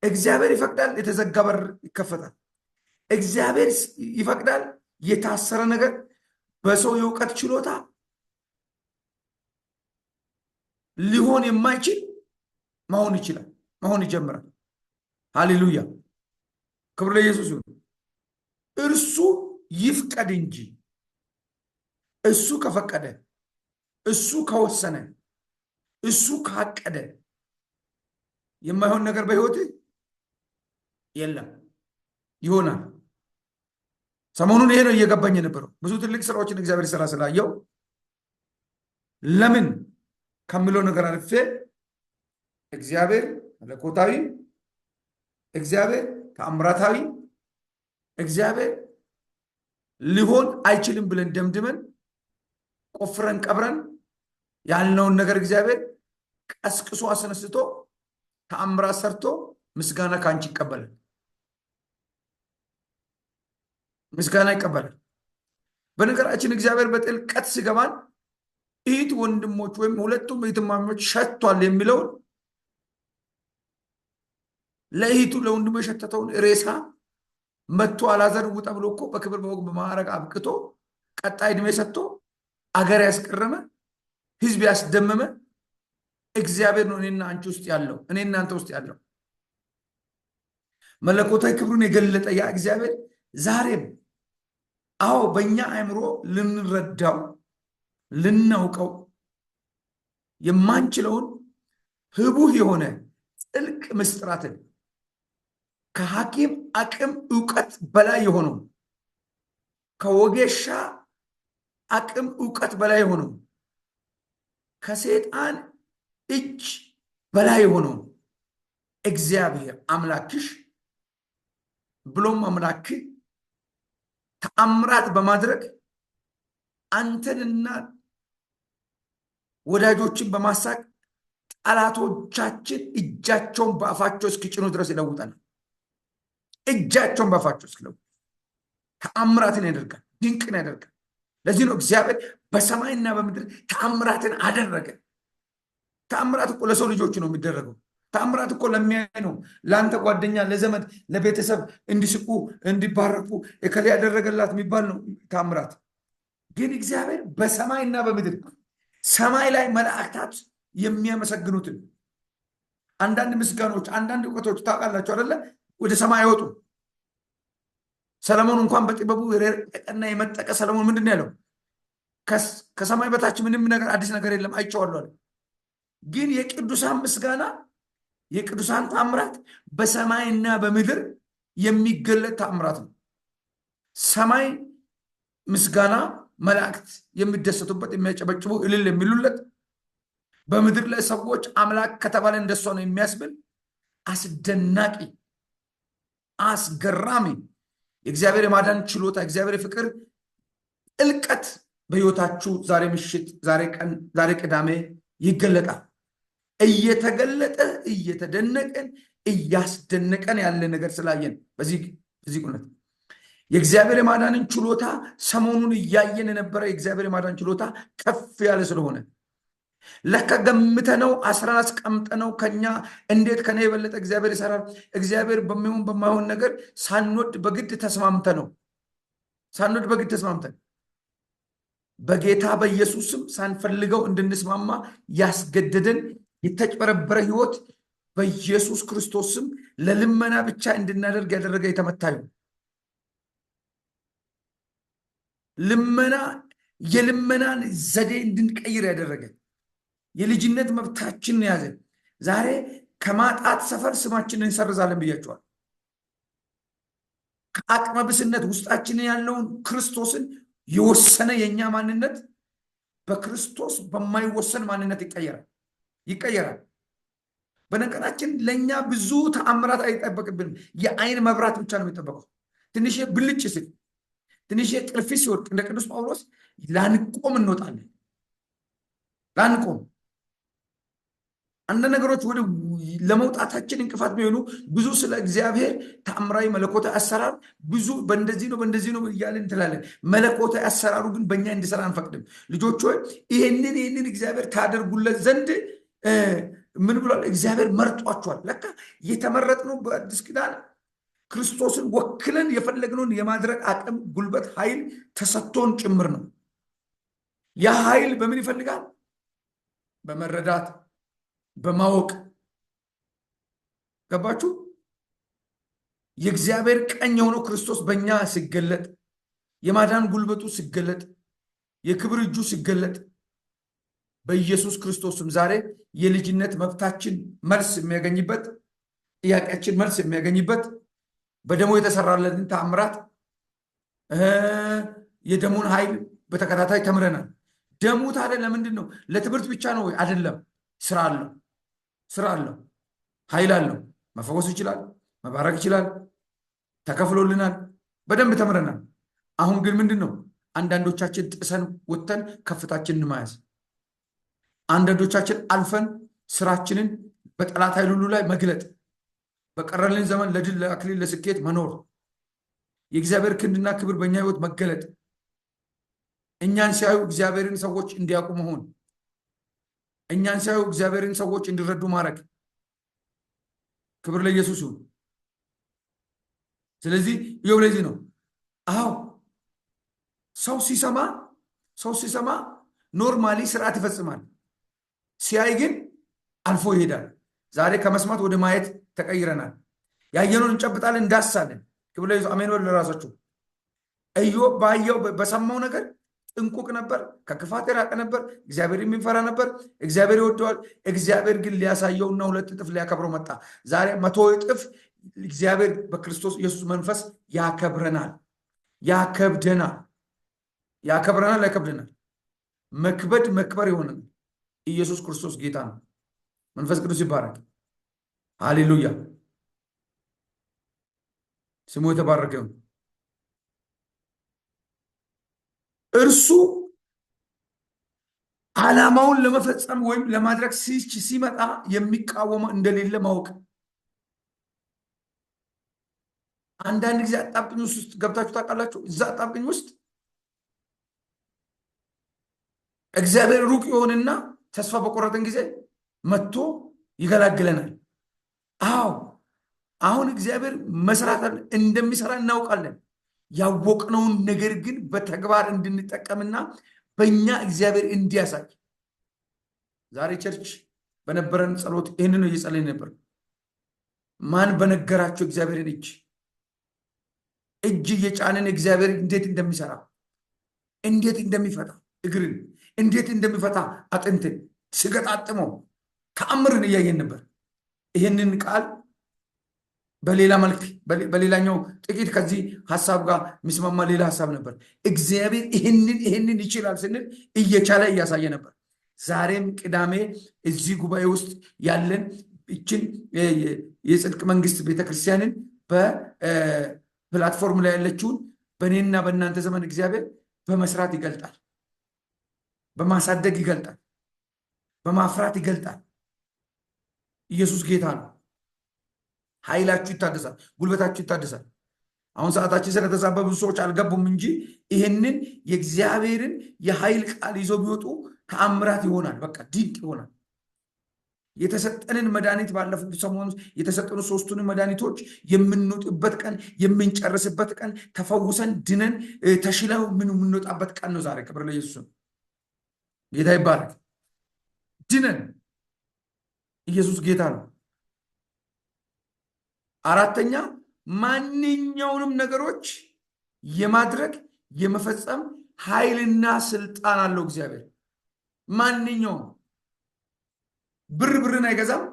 እግዚአብሔር ይፈቅዳል፣ የተዘጋ በር ይከፈታል። እግዚአብሔር ይፈቅዳል፣ የታሰረ ነገር በሰው የእውቀት ችሎታ ሊሆን የማይችል መሆን ይችላል፣ መሆን ይጀምራል። ሃሌሉያ! ክብር ለኢየሱስ ይሁን። እርሱ ይፍቀድ እንጂ እሱ ከፈቀደ፣ እሱ ከወሰነ፣ እሱ ካቀደ የማይሆን ነገር በሕይወትህ የለም፣ ይሆናል። ሰሞኑን ይሄ ነው እየገባኝ የነበረው። ብዙ ትልቅ ስራዎችን እግዚአብሔር ስራ ስላየው ለምን ከሚለው ነገር አልፌ እግዚአብሔር መለኮታዊ፣ እግዚአብሔር ተአምራታዊ፣ እግዚአብሔር ሊሆን አይችልም ብለን ደምድመን ቆፍረን ቀብረን ያልነውን ነገር እግዚአብሔር ቀስቅሶ አስነስቶ ተአምራት ሰርቶ ምስጋና ከአንቺ ይቀበላል። ምስጋና ይቀበላል። በነገራችን እግዚአብሔር በጥልቀት ሲገባን እህት ወንድሞች ወይም ሁለቱም እህትማማቾች ሸቷል የሚለውን ለእህቱ ለወንድሙ የሸተተውን ሬሳ መጥቶ አልዓዛር ውጣ ብሎ እኮ በክብር በወግ በማዕረግ አብቅቶ ቀጣይ ዕድሜ ሰጥቶ አገር ያስቀረመ ሕዝብ ያስደመመ እግዚአብሔር ነው። እኔና አንቺ ውስጥ ያለው፣ እኔ እናንተ ውስጥ ያለው መለኮታዊ ክብሩን የገለጠ ያ እግዚአብሔር ዛሬም አዎ በእኛ አእምሮ ልንረዳው ልናውቀው የማንችለውን ህቡህ የሆነ ጥልቅ ምስጢራትን ከሐኪም አቅም እውቀት በላይ የሆነው ከወጌሻ አቅም እውቀት በላይ የሆነው ከሰይጣን እጅ በላይ የሆነው እግዚአብሔር አምላክሽ ብሎም አምላክ ተአምራት በማድረግ አንተንና ወዳጆችን በማሳቅ ጠላቶቻችን እጃቸውን በአፋቸው እስኪጭኑ ድረስ ይለውጣል። እጃቸውን በአፋቸው እስኪለውጡ ተአምራትን ያደርጋል፣ ድንቅን ያደርጋል። ለዚህ ነው እግዚአብሔር በሰማይና በምድር ተአምራትን አደረገ። ተአምራት እኮ ለሰው ልጆች ነው የሚደረገው። ተአምራት እኮ ለሚያይ ነው፣ ለአንተ ጓደኛ፣ ለዘመድ፣ ለቤተሰብ እንዲስቁ እንዲባረኩ እከሌ ያደረገላት የሚባል ነው ተአምራት። ግን እግዚአብሔር በሰማይና በምድር ሰማይ ላይ መላእክታት የሚያመሰግኑትን አንዳንድ ምስጋኖች፣ አንዳንድ እውቀቶች ታውቃላችሁ አይደለ? ወደ ሰማይ አይወጡ። ሰለሞን እንኳን በጥበቡ የረቀቀና የመጠቀ ሰለሞን ምንድን ነው ያለው? ከሰማይ በታች ምንም ነገር አዲስ ነገር የለም አይቼዋለሁ አለ። ግን የቅዱሳን ምስጋና የቅዱሳን ተአምራት በሰማይና በምድር የሚገለጥ ተአምራት ነው። ሰማይ ምስጋና መላእክት የሚደሰቱበት የሚያጨበጭቡ እልል የሚሉለት በምድር ላይ ሰዎች አምላክ ከተባለ እንደሷ ነው የሚያስብል አስደናቂ አስገራሚ የእግዚአብሔር የማዳን ችሎታ እግዚአብሔር ፍቅር ጥልቀት በሕይወታችሁ ዛሬ ምሽት ዛሬ ቀን ዛሬ ቅዳሜ ይገለጣል። እየተገለጠ እየተደነቀን እያስደነቀን ያለ ነገር ስላየን በዚህ እውነት የእግዚአብሔር የማዳንን ችሎታ ሰሞኑን እያየን የነበረ የእግዚአብሔር የማዳን ችሎታ ከፍ ያለ ስለሆነ ለካ ገምተነው አስረን አስቀምጠነው ከኛ እንዴት ከኔ የበለጠ እግዚአብሔር ይሰራል እግዚአብሔር በሚሆን በማይሆን ነገር ሳንወድ በግድ ተስማምተነው በጌታ በኢየሱስም ሳንፈልገው እንድንስማማ ያስገደደን የተጭበረበረ ህይወት በኢየሱስ ክርስቶስም ለልመና ብቻ እንድናደርግ ያደረገ የተመታ ይሁን። ልመና የልመናን ዘዴ እንድንቀይር ያደረገ የልጅነት መብታችንን ያዘ። ዛሬ ከማጣት ሰፈር ስማችንን እንሰርዛለን ብያቸዋል። ከአቅመ ብስነት ውስጣችንን ያለውን ክርስቶስን የወሰነ የኛ ማንነት በክርስቶስ በማይወሰን ማንነት ይቀየራል። በነገራችን ለኛ ብዙ ተአምራት አይጠበቅብንም። የአይን መብራት ብቻ ነው የሚጠበቀው። ትንሽ ብልጭ ሲል ትንሽ ቅርፊት ሲወድቅ እንደ ቅዱስ ጳውሎስ ላንቆም እንወጣለን። ላንቆም አንዳንድ ነገሮች ወደ ለመውጣታችን እንቅፋት የሚሆኑ ብዙ ስለ እግዚአብሔር ተአምራዊ መለኮታዊ አሰራር ብዙ በእንደዚህ ነው እያለን እንትላለን። መለኮታዊ አሰራሩ ግን በእኛ እንዲሰራ አንፈቅድም። ልጆች ሆይ ይህንን እግዚአብሔር ታደርጉለት ዘንድ ምን ብሏል? እግዚአብሔር መርጧቸዋል። ለካ የተመረጥነው በአዲስ ኪዳን ክርስቶስን ወክለን የፈለግነውን የማድረግ አቅም፣ ጉልበት፣ ኃይል ተሰጥቶን ጭምር ነው። ያ ኃይል በምን ይፈልጋል? በመረዳት በማወቅ ገባችሁ? የእግዚአብሔር ቀኝ የሆነው ክርስቶስ በእኛ ሲገለጥ፣ የማዳን ጉልበቱ ሲገለጥ፣ የክብር እጁ ሲገለጥ በኢየሱስ ክርስቶስም ዛሬ የልጅነት መብታችን መልስ የሚያገኝበት ጥያቄያችን መልስ የሚያገኝበት በደሙ የተሰራለትን ተአምራት የደሙን ኃይል በተከታታይ ተምረናል። ደሙ ታዲያ ለምንድን ነው? ለትምህርት ብቻ ነው ወይ? አይደለም። ስራ አለው፣ ኃይል አለው። መፈወስ ይችላል፣ መባረክ ይችላል። ተከፍሎልናል፣ በደንብ ተምረናል። አሁን ግን ምንድን ነው? አንዳንዶቻችን ጥሰን ወጥተን ከፍታችንን መያዝ፣ አንዳንዶቻችን አልፈን ስራችንን በጠላት ኃይል ሁሉ ላይ መግለጥ፣ በቀረልን ዘመን ለድል ለአክሊል ለስኬት መኖር፣ የእግዚአብሔር ክንድና ክብር በእኛ ህይወት መገለጥ፣ እኛን ሲያዩ እግዚአብሔርን ሰዎች እንዲያውቁ መሆን፣ እኛን ሲያዩ እግዚአብሔርን ሰዎች እንዲረዱ ማድረግ። ክብር ለኢየሱስ ይሁን። ስለዚህ ይኸው ለዚህ ነው አዎ ሰው ሲሰማ ኖርማሊ ስርዓት ይፈጽማል። ሲያይ ግን አልፎ ይሄዳል። ዛሬ ከመስማት ወደ ማየት ተቀይረናል። ያየነውን እንጨብጣለን፣ እንዳሳለን። ክብር ለኢየሱስ አሜን በሉ ለራሳችሁ። ኢዮብ ባየው በሰማው ነገር ጥንቁቅ ነበር፣ ከክፋት የራቀ ነበር፣ እግዚአብሔር የሚፈራ ነበር፣ እግዚአብሔር ይወደዋል። እግዚአብሔር ግን ሊያሳየውና 2 እጥፍ ሊያከብረው መጣ። ዛሬ 100 እጥፍ እግዚአብሔር በክርስቶስ ኢየሱስ መንፈስ ያከብረናል፣ ያከብደናል፣ ያከብደናል። መክበር ይሆናል። ኢየሱስ ክርስቶስ ጌታ ነው። መንፈስ ቅዱስ ይባረክ። ሃሌሉያ፣ ስሙ የተባረከ ይሁን። እርሱ ዓላማውን ለመፈጸም ወይም ለማድረግ ሲመጣ የሚቃወመው እንደሌለ ማወቅ። አንዳንድ ጊዜ አጣብቅኝ ውስጥ ገብታችሁ ታውቃላችሁ? እዛ አጣብቅኝ ውስጥ እግዚአብሔር ሩቅ የሆንና ተስፋ በቆረጥን ጊዜ መጥቶ ይገላግለናል። አዎ አሁን እግዚአብሔር መስራት እንደሚሰራ እናውቃለን። ያወቅነውን ነገር ግን በተግባር እንድንጠቀምና በእኛ እግዚአብሔር እንዲያሳይ ዛሬ ቸርች በነበረን ጸሎት ይህንን ነው እየጸለይን ነበር። ማን በነገራቸው እግዚአብሔርን እጅ እየጫንን እግዚአብሔር እንዴት እንደሚሰራ፣ እንዴት እንደሚፈታ እግርን፣ እንዴት እንደሚፈታ አጥንትን ስገጣጥመው ተአምርን እያየን ነበር። ይህንን ቃል በሌላ መልክ በሌላኛው ጥቂት ከዚህ ሐሳብ ጋር የሚስማማ ሌላ ሐሳብ ነበር። እግዚአብሔር ይህንን ይችላል ስንል እየቻለ እያሳየ ነበር። ዛሬም ቅዳሜ እዚህ ጉባኤ ውስጥ ያለን እችን የጽድቅ መንግስት ቤተክርስቲያንን በፕላትፎርም ላይ ያለችውን በእኔና በእናንተ ዘመን እግዚአብሔር በመስራት ይገልጣል፣ በማሳደግ ይገልጣል፣ በማፍራት ይገልጣል። ኢየሱስ ጌታ ነው። ኃይላችሁ ይታደሳል፣ ጉልበታችሁ ይታደሳል። አሁን ሰዓታችን ስለተዛባ ብዙ ሰዎች አልገቡም እንጂ ይህንን የእግዚአብሔርን የኃይል ቃል ይዘው ቢወጡ ተአምራት ይሆናል። በቃ ድንቅ ይሆናል። የተሰጠንን መድኃኒት ባለፉት ሰሞኑን የተሰጠኑ ሶስቱን መድኃኒቶች የምንወጥበት ቀን፣ የምንጨርስበት ቀን፣ ተፈውሰን ድነን ተሽለው የምንወጣበት ቀን ነው ዛሬ። ክብር ለኢየሱስ ነው። ጌታ ይባረክ። ድነን ኢየሱስ ጌታ ነው። አራተኛ ማንኛውንም ነገሮች የማድረግ የመፈጸም ኃይልና ስልጣን አለው እግዚአብሔር። ማንኛውም ብርን አይገዛም።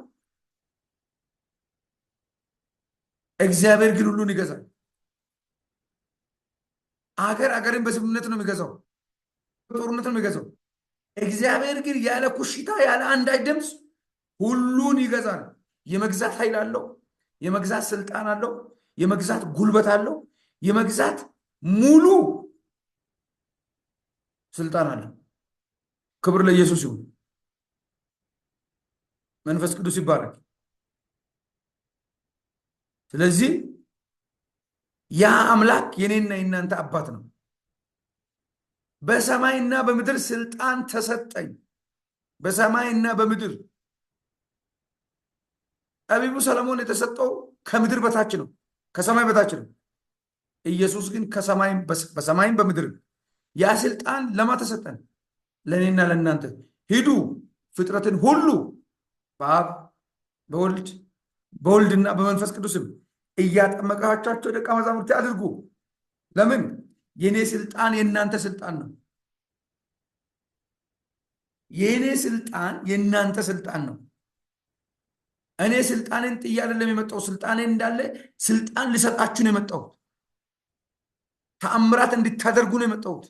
እግዚአብሔር ግን ሁሉን ይገዛል። አገርን በስምምነት ነው የሚገዛው፣ በጦርነት ነው የሚገዛው። እግዚአብሔር ግን ያለ ኩሽታ ያለ አንዳች ድምፅ ሁሉን ይገዛል። የመግዛት ኃይል አለው፣ የመግዛት ስልጣን አለው፣ የመግዛት ጉልበት አለው፣ የመግዛት ሙሉ ስልጣን አለው። ክብር ለኢየሱስ ይሁን። መንፈስ ቅዱስ ይባረክ። ስለዚህ ያ አምላክ የኔና የናንተ አባት ነው። በሰማይና በምድር ስልጣን ተሰጠኝ። በሰማይና በምድር ጠቢቡ ሰለሞን የተሰጠው ከምድር በታች ነው፣ ከሰማይ በታች ነው። ኢየሱስ ግን በሰማይም በምድር ያ ስልጣን ለማ ተሰጠን? ለእኔና ለእናንተ። ሂዱ ፍጥረትን ሁሉ በአብ በወልድና በመንፈስ ቅዱስም እያጠመቃቻቸው ደቀ መዛሙርት አድርጉ። ለምን? የኔ ስልጣን የእናንተ ስልጣን ነው። የኔ ስልጣን የእናንተ ስልጣን ነው። እኔ ስልጣኔን ጥዬ አይደለም የመጣው። ስልጣኔን እንዳለ ስልጣን ልሰጣችሁ ነው የመጣሁት። ተአምራት እንድታደርጉ ነው የመጣሁት።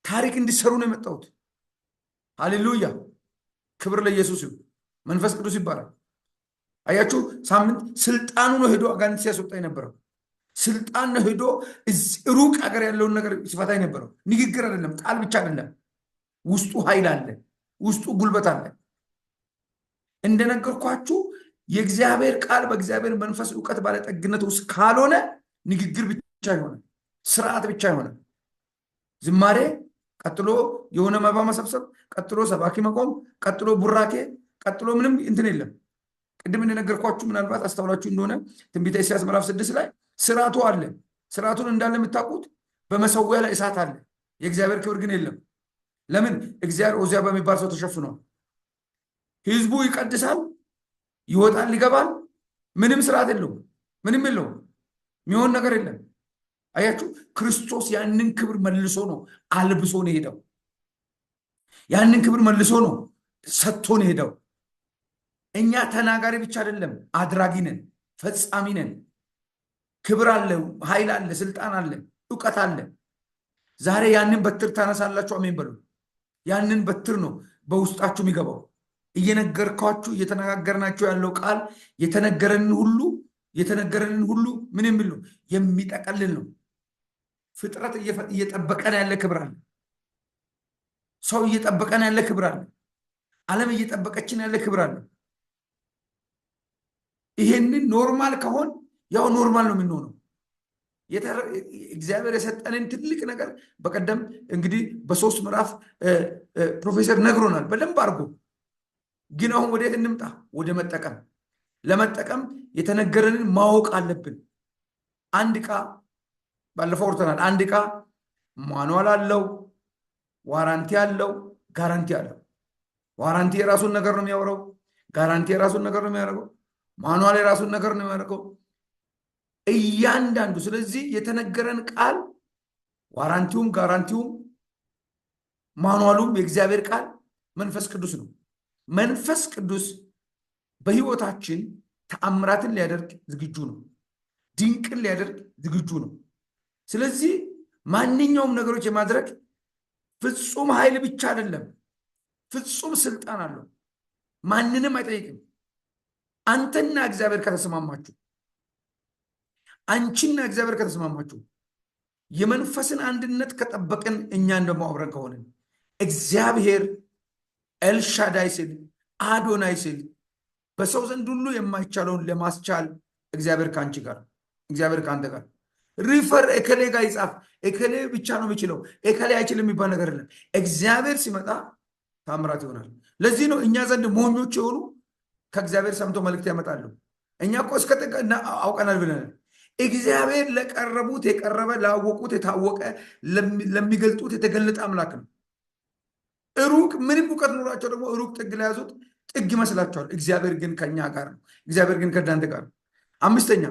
ታሪክ እንዲሰሩ ነው የመጣሁት። ሃሌሉያ! ክብር ለኢየሱስ ይሁን። መንፈስ ቅዱስ ይባላል። አያችሁ፣ ሳምንት ስልጣኑ ነው ሄዶ አጋንንት ሲያስወጣ የነበረው። ስልጣን ነው ሄዶ ሩቅ ሀገር ያለውን ነገር ሲፈታ የነበረው። ንግግር አይደለም፣ ቃል ብቻ አይደለም። ውስጡ ኃይል አለ፣ ውስጡ ጉልበት አለ። እንደነገርኳችሁ የእግዚአብሔር ቃል በእግዚአብሔር መንፈስ እውቀት ባለጠግነት ውስጥ ካልሆነ ንግግር ብቻ ይሆናል፣ ስርዓት ብቻ ይሆናል። ዝማሬ፣ ቀጥሎ የሆነ መባ መሰብሰብ፣ ቀጥሎ ሰባኪ መቆም፣ ቀጥሎ ቡራኬ፣ ቀጥሎ ምንም እንትን የለም። ቅድም እንደነገርኳችሁ ምናልባት አስተውላችሁ እንደሆነ ትንቢተ ኢሳይያስ ምዕራፍ 6 ላይ ስርዓቱ አለ። ስርዓቱን እንዳለ የምታውቁት በመሰዊያ ላይ እሳት አለ። የእግዚአብሔር ክብር ግን የለም። ለምን? እግዚአብሔር ኦዚያ በሚባል ሰው ተሸፍኗል። ህዝቡ ይቀድሳል፣ ይወጣል፣ ይገባል። ምንም ስርዓት የለውም፣ ምንም የለውም፣ የሚሆን ነገር የለም። አያችሁ፣ ክርስቶስ ያንን ክብር መልሶ ነው አልብሶ ነው ሄደው። ያንን ክብር መልሶ ነው ሰጥቶ ነው ሄደው። እኛ ተናጋሪ ብቻ አይደለም፣ አድራጊ ነን፣ ፈጻሚ ነን። ክብር አለ፣ ኃይል አለ፣ ስልጣን አለ፣ እውቀት አለ። ዛሬ ያንን በትር ታነሳላችሁ። አሜን በሉ። ያንን በትር ነው በውስጣችሁ የሚገባው። እየነገርኳችሁ እየተነጋገርናችሁ ያለው ቃል የተነገረንን ሁሉ ምን የሚል ነው? የሚጠቀልል ነው። ፍጥረት እየጠበቀን ያለ ክብር አለ። ሰው እየጠበቀን ያለ ክብር አለ። ዓለም እየጠበቀችን ያለ ክብር አለ። ይሄንን ኖርማል ከሆን ያው ኖርማል ነው የምንሆነው። እግዚአብሔር የሰጠንን ትልቅ ነገር በቀደም እንግዲህ በ3 ምዕራፍ ፕሮፌሰር ነግሮናል በደንብ አድርጎ። ግን አሁን ወዴት እንምጣ? ወደ መጠቀም። ለመጠቀም የተነገረንን ማወቅ አለብን። አንድ ዕቃ ባለፈው ወርተናል። አንድ ዕቃ ማኑዋል አለው፣ ዋራንቲ አለው፣ ጋራንቲ አለው። ዋራንቲ የራሱን ነገር ነው የሚያወራው። ጋራንቲ የራሱን ነገር ነው የሚያደርገው። ማኑዋል የራሱን ነገር ነው የሚያደርገው እያንዳንዱ። ስለዚህ የተነገረን ቃል ዋራንቲውም ጋራንቲውም ማኑዋሉም የእግዚአብሔር ቃል መንፈስ ቅዱስ ነው። መንፈስ ቅዱስ በሕይወታችን ተአምራትን ሊያደርግ ዝግጁ ነው። ድንቅን ሊያደርግ ዝግጁ ነው። ስለዚህ ማንኛውም ነገሮች የማድረግ ፍጹም ኃይል ብቻ አይደለም፣ ፍጹም ስልጣን አለው። ማንንም አይጠይቅም። አንተና እግዚአብሔር ከተስማማችሁ፣ አንቺና እግዚአብሔር ከተስማማችሁ፣ የመንፈስን አንድነት ከጠበቅን፣ እኛን ደግሞ አብረን ከሆንን እግዚአብሔር ኤልሻዳይ ሲል አዶናይ ሲል በሰው ዘንድ ሁሉ የማይቻለውን ለማስቻል እግዚአብሔር ከአንቺ ጋር፣ እግዚአብሔር ከአንተ ጋር። ሪፈር እከሌ ጋር ይጻፍ፣ እከሌ ብቻ ነው የሚችለው፣ እከሌ አይችልም የሚባል ነገር የለም። እግዚአብሔር ሲመጣ ታምራት ይሆናል። ለዚህ ነው እኛ ዘንድ ሞኞች የሆኑ ከእግዚአብሔር ሰምቶ መልእክት ያመጣሉ። እኛ እኮ እስከ ጥግ አውቀናል ብለናል። እግዚአብሔር ለቀረቡት የቀረበ፣ ላወቁት የታወቀ፣ ለሚገልጡት የተገለጠ አምላክ ነው። ሩቅ ምንም እውቀት ኖሯቸው ደግሞ ሩቅ ጥግ ለያዙት ጥግ ይመስላቸዋል። እግዚአብሔር ግን ከኛ ጋር ነው። እግዚአብሔር ግን ከእናንተ ጋር ነው። አምስተኛ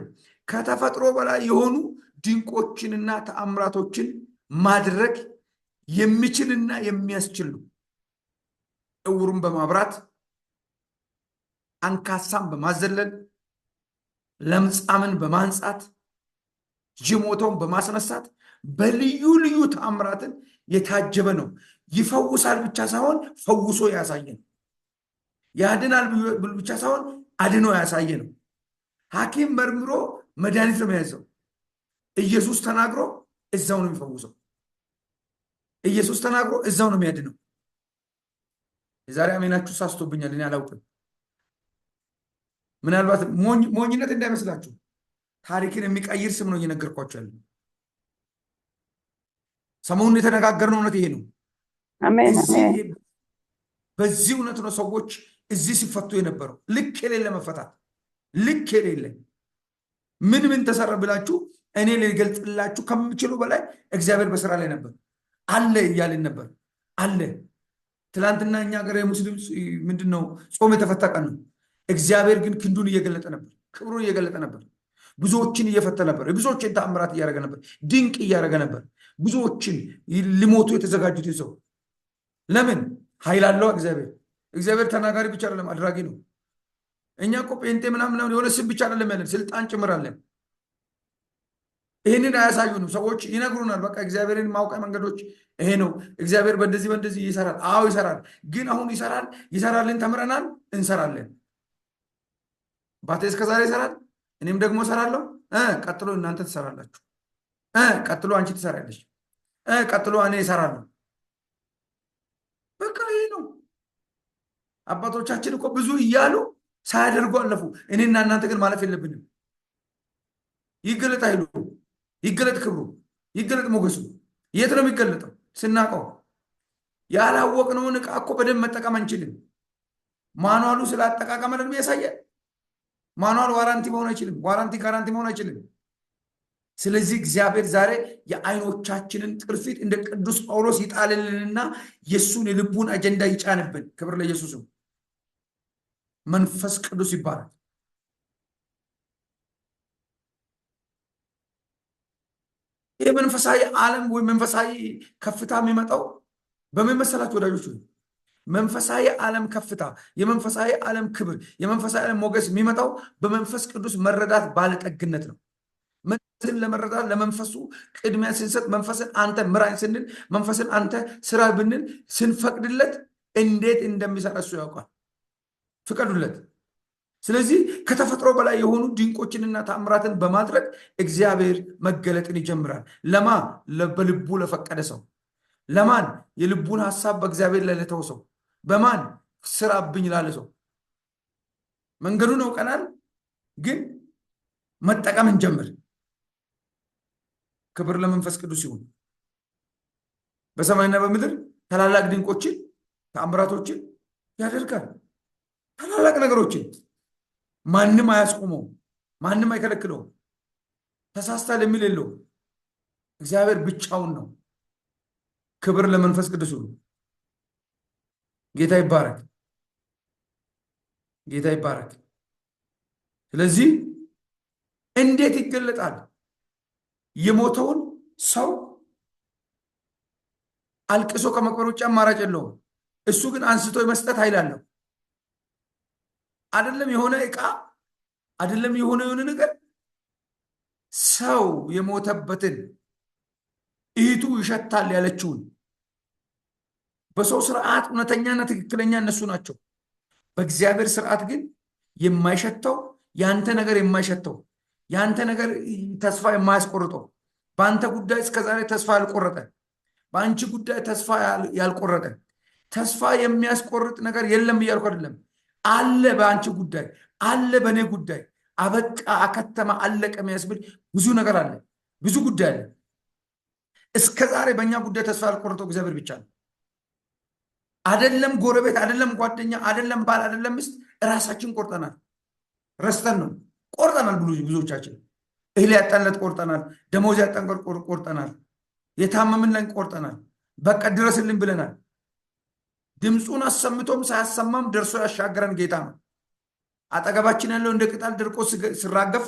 ከተፈጥሮ በላይ የሆኑ ድንቆችንና ተአምራቶችን ማድረግ የሚችልና የሚያስችል ነው። እውሩን በማብራት፣ አንካሳን በማዘለል፣ ለምጻምን በማንጻት፣ የሞተውን በማስነሳት በልዩ ልዩ ተአምራትን የታጀበ ነው። ይፈውሳል ብቻ ሳይሆን ፈውሶ ያሳየ ነው። ያድናል ብቻ ሳይሆን አድኖ ያሳየ ነው። ሐኪም መርምሮ መድኃኒት ነው የያዘው። ኢየሱስ ተናግሮ እዛው ነው የሚፈውሰው። ኢየሱስ ተናግሮ እዛው ነው የሚያድነው። የዛሬ አሜናችሁ ሳስቶብኛል፣ እኔ አላውቅም። ምናልባት ሞኝነት እንዳይመስላችሁ ታሪክን የሚቀይር ስም ነው እየነገርኳቸው ያለ። ሰሞኑን የተነጋገርነው እውነት ይሄ ነው። በዚህ እውነት ነው ሰዎች እዚህ ሲፈቱ የነበረው። ልክ የሌለ መፈታት፣ ልክ የሌለ ምን ተሰራ ብላችሁ እኔ ልገልጽላችሁ ከምችሉ በላይ እግዚአብሔር በስራ ላይ ነበር። አለ እያልን ነበር። አለ ትላንትና እኛ ሀገር የሙስሊም ምንድነው ጾም የተፈታ ቀን ነው። እግዚአብሔር ግን ክንዱን እየገለጠ ነበር፣ ክብሩን እየገለጠ ነበር። ብዙዎችን እየፈተ ነበር። ብዙዎችን ተአምራት እያደረገ ነበር። ድንቅ እያደረገ ነበር። ብዙዎችን ሊሞቱ የተዘጋጁትን ሰው ለምን ኃይል አለው እግዚአብሔር። እግዚአብሔር ተናጋሪ ብቻ አይደለም አድራጊ ነው። እኛ እኮ ጴንጤ ምናምን የሆነ ስም ብቻ አይደለም ያለን፣ ስልጣን ጭምራለን። ይህንን አያሳዩንም። ሰዎች ይነግሩናል። በቃ እግዚአብሔርን ማውቂያ መንገዶች ይሄ ነው። እግዚአብሔር በእንደዚህ ይሰራል። አዎ ይሰራል። ግን አሁን ይሰራልን ተምረናል፣ እንሰራለን። ባቴ እስከዛሬ ይሰራል፣ እኔም ደግሞ እሰራለሁ። ቀጥሎ እናንተ ትሰራላችሁ። ቀጥሎ አንቺ ትሰራለች። ቀጥሎ እኔ እሰራለሁ። በቃ ይሄ ነው። አባቶቻችን እኮ ብዙ እያሉ ሳያደርጉ አለፉ። እኔና እናንተ ግን ማለፍ የለብንም። ይገለጥ ኃይሉ፣ ይገለጥ ክብሩ፣ ይገለጥ ሞገሱ። የት ነው የሚገለጠው? ስናውቀው። ያላወቅነውን ዕቃ እኮ በደንብ መጠቀም አንችልም። ማኑዋሉ ስለ አጠቃቀም ደግሞ ያሳያል። ማኑዋል ዋራንቲ መሆን አይችልም። ዋራንቲ ጋራንቲ መሆን አይችልም። ስለዚህ እግዚአብሔር ዛሬ የአይኖቻችንን ቅርፊት እንደ ቅዱስ ጳውሎስ ይጣልልንና የእሱን የልቡን አጀንዳ ይጫንብን። ክብር ለኢየሱስም። መንፈስ ቅዱስ ይባላል። ይህ መንፈሳዊ ዓለም ወይም መንፈሳዊ ከፍታ የሚመጣው በምን መሰላችሁ ወዳጆች? መንፈሳዊ ዓለም ከፍታ፣ የመንፈሳዊ ዓለም ክብር፣ የመንፈሳዊ ዓለም ሞገስ የሚመጣው በመንፈስ ቅዱስ መረዳት ባለጠግነት ነው። መንፈስን ለመረዳት ለመንፈሱ ቅድሚያ ስንሰጥ፣ መንፈስን አንተ ምራኝ ስንል፣ መንፈስን አንተ ስራ ብንል፣ ስንፈቅድለት እንዴት እንደሚሰራ እሱ ያውቃል። ፍቀዱለት። ስለዚህ ከተፈጥሮ በላይ የሆኑ ድንቆችንና ተአምራትን በማድረግ እግዚአብሔር መገለጥን ይጀምራል። ለማ በልቡ ለፈቀደ ሰው፣ ለማን የልቡን ሐሳብ በእግዚአብሔር ላይ ለተው ሰው፣ በማን ስራብኝ ላለ ሰው። መንገዱን አውቀናል፣ ግን መጠቀም እንጀምር። ክብር ለመንፈስ ቅዱስ ይሁን። በሰማይና በምድር ታላላቅ ድንቆችን ተአምራቶችን ያደርጋል። ታላላቅ ነገሮችን ማንም አያስቆመው፣ ማንም አይከለክለው። ተሳስታል የሚል የለው። እግዚአብሔር ብቻውን ነው። ክብር ለመንፈስ ቅዱስ ይሁን። ጌታ ይባረክ፣ ጌታ ይባረክ። ስለዚህ እንዴት ይገለጣል? የሞተውን ሰው አልቅሶ ከመቅበር ውጭ አማራጭ የለውም። እሱ ግን አንስቶ የመስጠት ኃይል አለው። አይደለም የሆነ ዕቃ፣ አይደለም የሆነ ነገር ሰው የሞተበትን እህቱ ይሸታል ያለችውን በሰው ስርዓት እውነተኛና ትክክለኛ እነሱ ናቸው። በእግዚአብሔር ስርዓት ግን የማይሸተው ያንተ ነገር የማይሸተው ያንተ ነገር ተስፋ የማያስቆርጠው በአንተ ጉዳይ እስከዛሬ ተስፋ ያልቆረጠ በአንቺ ጉዳይ ተስፋ ያልቆረጠ ተስፋ የሚያስቆርጥ ነገር የለም እያልኩ አይደለም። አለ በአንቺ ጉዳይ አለ፣ በእኔ ጉዳይ አበቃ፣ አከተማ፣ አለቀ የሚያስብል ብዙ ነገር አለ፣ ብዙ ጉዳይ አለ። እስከዛሬ በእኛ ጉዳይ ተስፋ ያልቆረጠው እግዚአብሔር ብቻ ነው። አይደለም ጎረቤት፣ አይደለም ጓደኛ፣ አይደለም ባል፣ አይደለም ሚስት፣ ራሳችን ቆርጠናል። ረስተን ነው ቆርጠናል። ብዙዎቻችን እህል ያጣንለት ቆርጠናል። ደሞዝ ያጣን ቆርጠናል። የታመምን ላይ ቆርጠናል። በቃ ድረስልን ብለናል። ድምፁን አሰምቶም ሳያሰማም ደርሶ ያሻገረን ጌታ ነው። አጠገባችን ያለው እንደ ቅጠል ደርቆ ሲራገፍ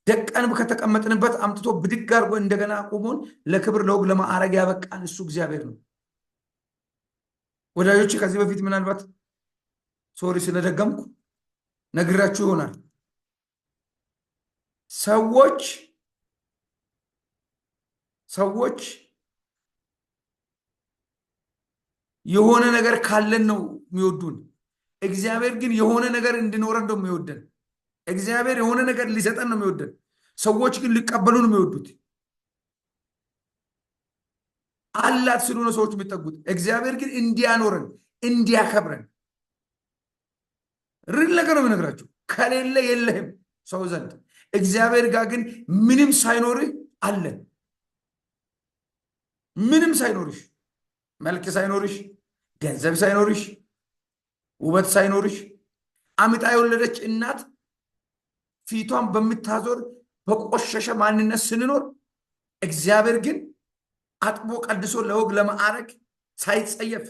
ደቀን ከተቀመጥንበት አምጥቶ ብድግ አድርጎ እንደገና አቁሞን ለክብር ለወግ ለማዕረግ ያበቃን እሱ እግዚአብሔር ነው። ወዳጆች ከዚህ በፊት ምናልባት ሶሪ ስለደገምኩ ነግራችሁ ይሆናል። ሰዎች የሆነ ነገር ካለን ነው የሚወዱን። እግዚአብሔር ግን የሆነ ነገር እንድኖረን ነው የሚወደን። እግዚአብሔር የሆነ ነገር ሊሰጠን ነው የሚወደን። ሰዎች ግን ሊቀበሉ ነው የሚወዱት። አላት ስሉ ነው ሰዎች የሚጠጉት። እግዚአብሔር ግን እንዲያኖረን እንዲያከብረን ሪል ነገር ነው የምነግራችሁ። ከሌለ የለህም ሰው ዘንድ። እግዚአብሔር ጋር ግን ምንም ሳይኖርህ አለ። ምንም ሳይኖርሽ፣ መልክ ሳይኖርሽ፣ ገንዘብ ሳይኖርሽ፣ ውበት ሳይኖርሽ፣ አምጣ የወለደች እናት ፊቷን በምታዞር በቆሸሸ ማንነት ስንኖር እግዚአብሔር ግን አጥቦ ቀድሶ ለወግ ለማዕረግ ሳይጸየፍ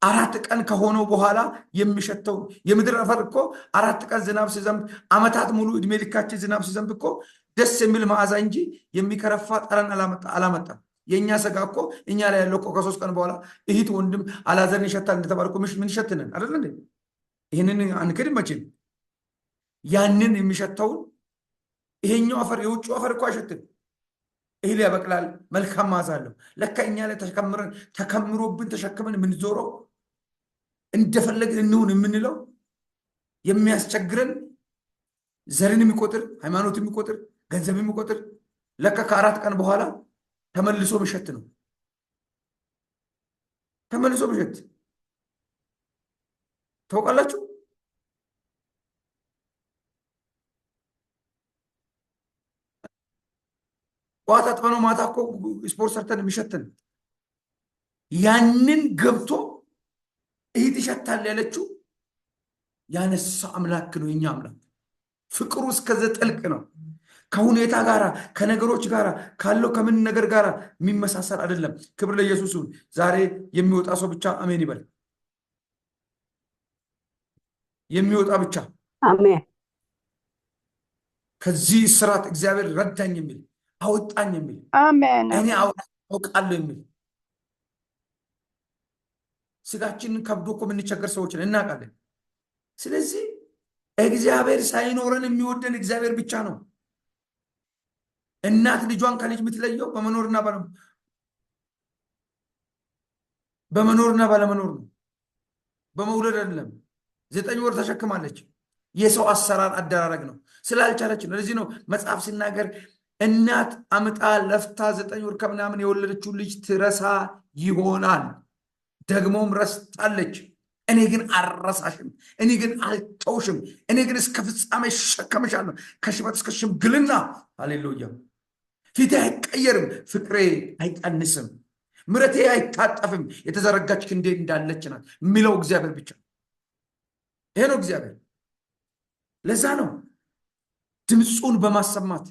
4 ቀን ከሆነው በኋላ የሚሸተው የምድር አፈር እኮ 4 ቀን ዝናብ ሲዘንብ ዓመታት ሙሉ እድሜ ልካችን ዝናብ ሲዘንብ እኮ ደስ የሚል መዓዛ እንጂ የሚከረፋ ጠረን አላመጣም። የእኛ ስጋ እኮ እኛ ላይ ያለው እኮ ከ3 ቀን በኋላ እህት ወንድም አላዘርን ይሸታል እንደተባለ እኮ ምን ይሸትነን አይደል እንዴ? ይህንን አንክድም መቼም። ያንን የሚሸተውን ይሄኛው አፈር የውጭው አፈር እኮ አይሸትም። እህል ያበቅላል፣ መልካም መዓዛ አለው። ለካ እኛ ላይ ተከምሮብን ተሸክመን የምንዞረው እንደፈለግን እንሁን የምንለው የሚያስቸግረን ዘርን የሚቆጥር ሃይማኖት የሚቆጥር ገንዘብ የሚቆጥር ለካ ከ4 ቀን በኋላ ተመልሶ መሸት ነው። ተመልሶ መሸት ታውቃላችሁ። ጠዋት አጥበነው ማታ እኮ ስፖርት ሰርተን የሚሸትን ያንን ገብቶ እህት ይሸታል ያለችው ያነሳ አምላክ ነው። የኛ አምላክ ፍቅሩ እስከዚህ ጥልቅ ነው። ከሁኔታ ጋር ከነገሮች ጋር ካለው ከምን ነገር ጋር የሚመሳሰል አይደለም። ክብር ለኢየሱስ ይሁን። ዛሬ የሚወጣ ሰው ብቻ አሜን ይበል። የሚወጣ ብቻ አሜን። ከዚህ ስራት እግዚአብሔር ረዳኝ የሚል አወጣኝ የሚል አሜን። እኔ አውቃለሁ የሚል ስጋችንን ከብዶ እኮ የምንቸገር ሰዎችን እናውቃለን። ስለዚህ እግዚአብሔር ሳይኖረን የሚወደን እግዚአብሔር ብቻ ነው። እናት ልጇን ከልጅ የምትለየው በመኖርና ባለመኖር ነው። በመውለድ አይደለም። 9 ወር ተሸክማለች። የሰው አሰራር አደራረግ ነው፣ ስላልቻለች ነው። ለዚህ ነው መጽሐፍ ሲናገር እናት አምጣ ለፍታ 9 ወር ከምናምን የወለደችው ልጅ ትረሳ ይሆናል፣ ደግሞም ረስታለች። እኔ ግን አልረሳሽም፣ እኔ ግን አልተውሽም፣ እኔ ግን እስከ ፍጻሜ እሸከምሻለሁ፣ ከሽበት እስከ ሽምግልና። ሃሌሉያ። ፊቴ አይቀየርም፣ ፍቅሬ አይቀንስም፣ ምሕረቴ አይታጠፍም፣ የተዘረጋች ክንዴ እንዳለች ናት የሚለው እግዚአብሔር ብቻ። ይሄ ነው እግዚአብሔር። ለዛ ነው ድምፁን በማሰማት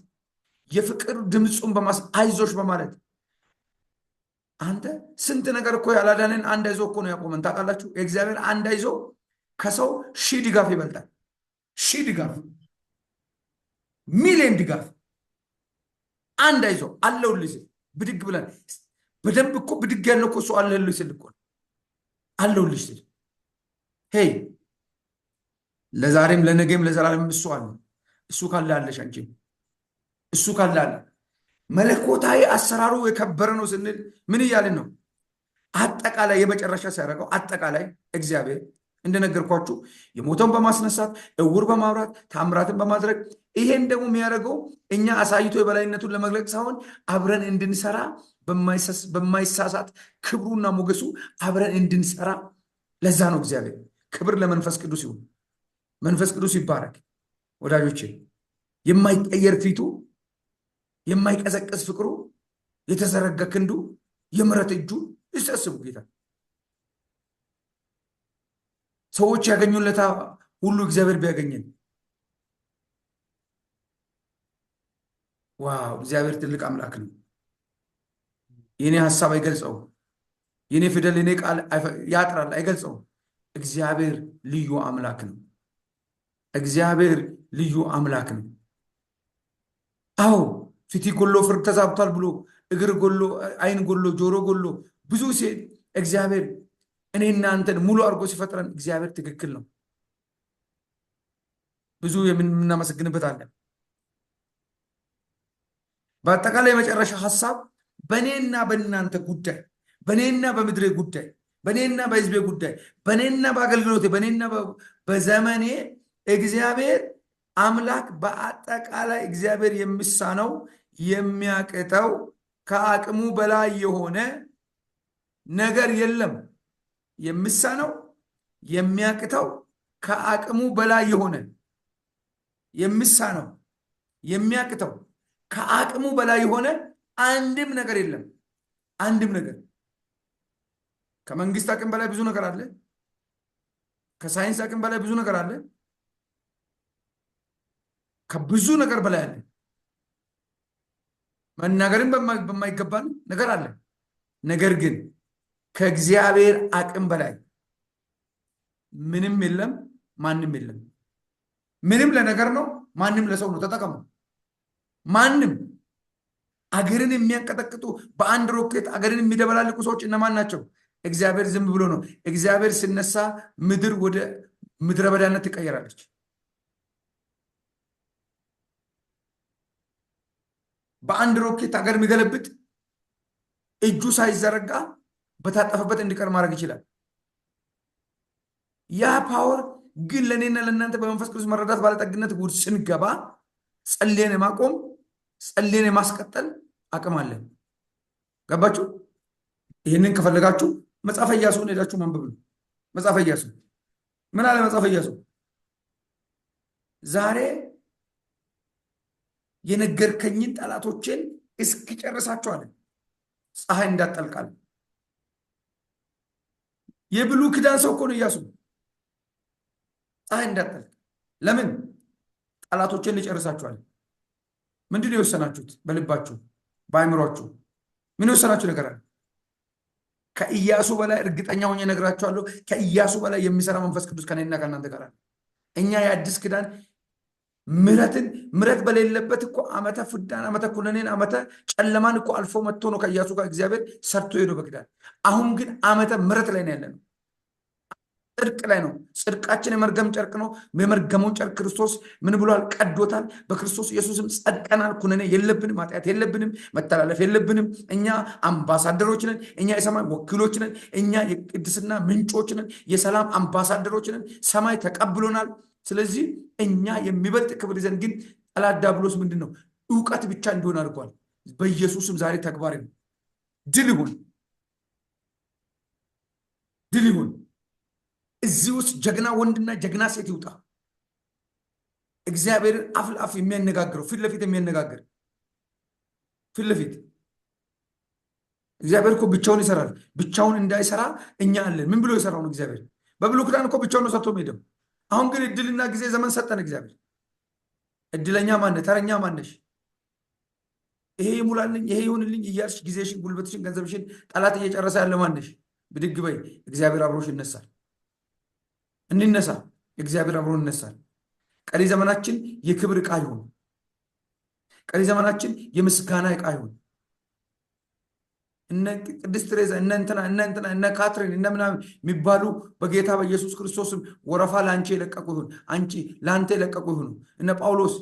የፍቅር ድምፁን አይዞሽ በማለት አንተ ስንት ነገር እኮ ያላዳነን አንድ አይዞ እኮ ነው ያቆመን። ታውቃላችሁ? የእግዚአብሔር አንድ አይዞ ከሰው 1000 ድጋፍ ይበልጣል። 1000 ድጋፍ፣ ሚሊዮን ድጋፍ። አንድ አይዞ አለሁልህ ሲል ብድግ ብለን በደንብ እኮ ብድግ ያለው እኮ እሱ አለሁልህ ሲል እኮ አለሁልህ ሲል ሄይ፣ ለዛሬም ለነገም ለዘላለም እሱ አለ። እሱ ካለ አለሽ አንቺ። እሱ ካለ አለ። መለኮታዊ አሰራሩ የከበረ ነው ስንል ምን እያልን ነው? አጠቃላይ የመጨረሻ ሲያደርገው አጠቃላይ እግዚአብሔር እንደነገርኳችሁ የሞተውን በማስነሳት እውር በማብራት ታምራትን በማድረግ ይሄን ደግሞ የሚያደርገው እኛ አሳይቶ የበላይነቱን ለመግለጽ ሳይሆን አብረን እንድንሰራ በማይሳሳት ክብሩና ሞገሱ አብረን እንድንሰራ። ለዛ ነው እግዚአብሔር። ክብር ለመንፈስ ቅዱስ ይሁን። መንፈስ ቅዱስ ይባረክ ወዳጆቼ። የማይቀየር ፊቱ፣ የማይቀዘቅዝ ፍቅሩ፣ የተዘረጋ ክንዱ፣ የምሕረት እጁ ይሰስቡ ጌታ ሰዎች ያገኙለታ ሁሉ እግዚአብሔር ቢያገኘን ዋው! እግዚአብሔር ትልቅ አምላክ ነው። የኔ ሐሳብ አይገልጸው፣ የኔ ፊደል የኔ ቃል ያጥራል አይገልጸው። እግዚአብሔር ልዩ አምላክ ነው። እግዚአብሔር ልዩ አምላክ ነው። አዎ ፊት ጎሎ ፍርድ ተዛብቷል ብሎ እግር ጎሎ አይን ጎሎ ጆሮ ጎሎ ብዙ ሲል እግዚአብሔር እኔ እናንተን ሙሉ አድርጎ ሲፈጥረን እግዚአብሔር ትክክል ነው። ብዙ የምናመሰግንበት አለ። በአጠቃላይ የመጨረሻ ሐሳብ በእኔና በእናንተ ጉዳይ፣ በእኔና በምድሬ ጉዳይ፣ በእኔና በሕዝቤ ጉዳይ፣ በእኔና በአገልግሎቴ፣ በእኔና በዘመኔ እግዚአብሔር አምላክ በአጠቃላይ እግዚአብሔር የሚሳነው የሚያቅተው ከአቅሙ በላይ የሆነ ነገር የለም። የሚሳነው የሚያቅተው ከአቅሙ በላይ የሆነ የሚሳነው የሚያቅተው ከአቅሙ በላይ የሆነ አንድም ነገር የለም። አንድም ነገር። ከመንግስት አቅም በላይ ብዙ ነገር አለ። ከሳይንስ አቅም በላይ ብዙ ነገር አለ። ከብዙ ነገር በላይ አለ። መናገርን በማይገባን ነገር አለ። ነገር ግን ከእግዚአብሔር አቅም በላይ ምንም የለም፣ ማንም የለም። ምንም ለነገር ነው፣ ማንም ለሰው ነው። ተጠቀሙ። ማንም አገርን የሚያንቀጠቅጡ በአንድ ሮኬት አገርን የሚደበላልቁ ሰዎች እነማን ናቸው? እግዚአብሔር ዝም ብሎ ነው። እግዚአብሔር ሲነሳ ምድር ወደ ምድረ በዳነት ትቀየራለች። በአንድ ሮኬት አገር የሚገለብጥ እጁ ሳይዘረጋ በታጠፈበት እንዲቀር ማድረግ ይችላል። ያ ፓወር ግን ለእኔና ለእናንተ በመንፈስ ቅዱስ መረዳት ባለጠግነት ውስጥ ስንገባ ጸልየን የማቆም ጸልየን የማስቀጠል አቅም አለን። ገባችሁ? ይህንን ከፈለጋችሁ መጽሐፈ ኢያሱን ሄዳችሁ ማንበብ ነው። መጽሐፈ ኢያሱ ምን አለ? መጽሐፈ ኢያሱ ዛሬ የነገርከኝን ጠላቶችን እስኪጨርሳቸው አለ። ፀሐይ እንዳጠልቃል። የብሉይ ኪዳን ሰው እኮ ነው ኢያሱ። ፀሐይ እንዳጠልቅ ለምን? ጠላቶችን ሊጨርሳችኋል። ምንድን ነው የወሰናችሁት? በልባችሁ በአእምሯችሁ ምን የወሰናችሁ ነገር አለ? ከኢያሱ በላይ እርግጠኛ ሆኜ እነግራችኋለሁ፣ ከኢያሱ በላይ የሚሰራ መንፈስ ቅዱስ ከእኔና ከእናንተ ጋር አለ። እኛ የአዲስ ኪዳን ምሕረት በሌለበት እኮ ዓመተ ፍዳን፣ ዓመተ ኩነኔን፣ ዓመተ ጨለማን እኮ አልፎ መጥቶ ነው ከኢያሱ ጋር እግዚአብሔር ሰርቶ ሄዶ በኪዳን። አሁን ግን ዓመተ ምሕረት ላይ ነው ያለነው። ጽድቅ ላይ ነው። ጽድቃችን የመርገም ጨርቅ ነው። የመርገሙን ጨርቅ ክርስቶስ ምን ብሏል? ቀዶታል። በክርስቶስ ኢየሱስም ጸድቀናል። ኩነኔ የለብንም፣ ኃጢአት የለብንም፣ መተላለፍ የለብንም። እኛ አምባሳደሮች ነን። እኛ የሰማይ ወኪሎች ነን። እኛ የቅድስና ምንጮች ነን። የሰላም አምባሳደሮች ነን። ሰማይ ተቀብሎናል። ስለዚህ እኛ የሚበልጥ ክብር ይዘን፣ ግን ጠላት ዲያብሎስ ምንድን ነው? እውቀት ብቻ እንዲሆን አድርጓል። በኢየሱስም ዛሬ ተግባር ነው። ድል ይሁን፣ ድል ይሁን። እዚህ ውስጥ ጀግና ወንድና ጀግና ሴት ይውጣ። እግዚአብሔርን አፍ ለአፍ የሚያነጋግረው ፊት ለፊት የሚያነጋግር ፊት ለፊት። እግዚአብሔር እኮ ብቻውን ይሰራል። ብቻውን እንዳይሰራ እኛ አለን። ምን ብሎ የሰራው ነው እግዚአብሔር? በብሉይ ኪዳን እኮ ብቻውን ነው ሰርቶ ሄደው። አሁን ግን እድልና ጊዜ ዘመን ሰጠን እግዚአብሔር። እድለኛ ማነህ? ተረኛ ማነሽ? ይሄ ይሙላልኝ፣ ይሄ ይሁንልኝ እያልሽ ጊዜሽን፣ ጉልበትሽን፣ ገንዘብሽን ጠላት እየጨረሰ ያለ ማነሽ? ብድግ በይ። እግዚአብሔር አብሮሽ ይነሳል። እንነሳ። እግዚአብሔር አብሮ ይነሳል። ቀሪ ዘመናችን የክብር ዕቃ ይሁን። ቀሪ ዘመናችን የምስጋና ዕቃ ይሁን። እነ ቅድስት ቴሬዛ እነ ካትሪን እነ ምናምን የሚባሉ በጌታ በኢየሱስ ክርስቶስም ወረፋ ለአንቺ የለቀቁ ይሁን። አንቺ ለአንተ የለቀቁ ይሁኑ። እነ ጳውሎስ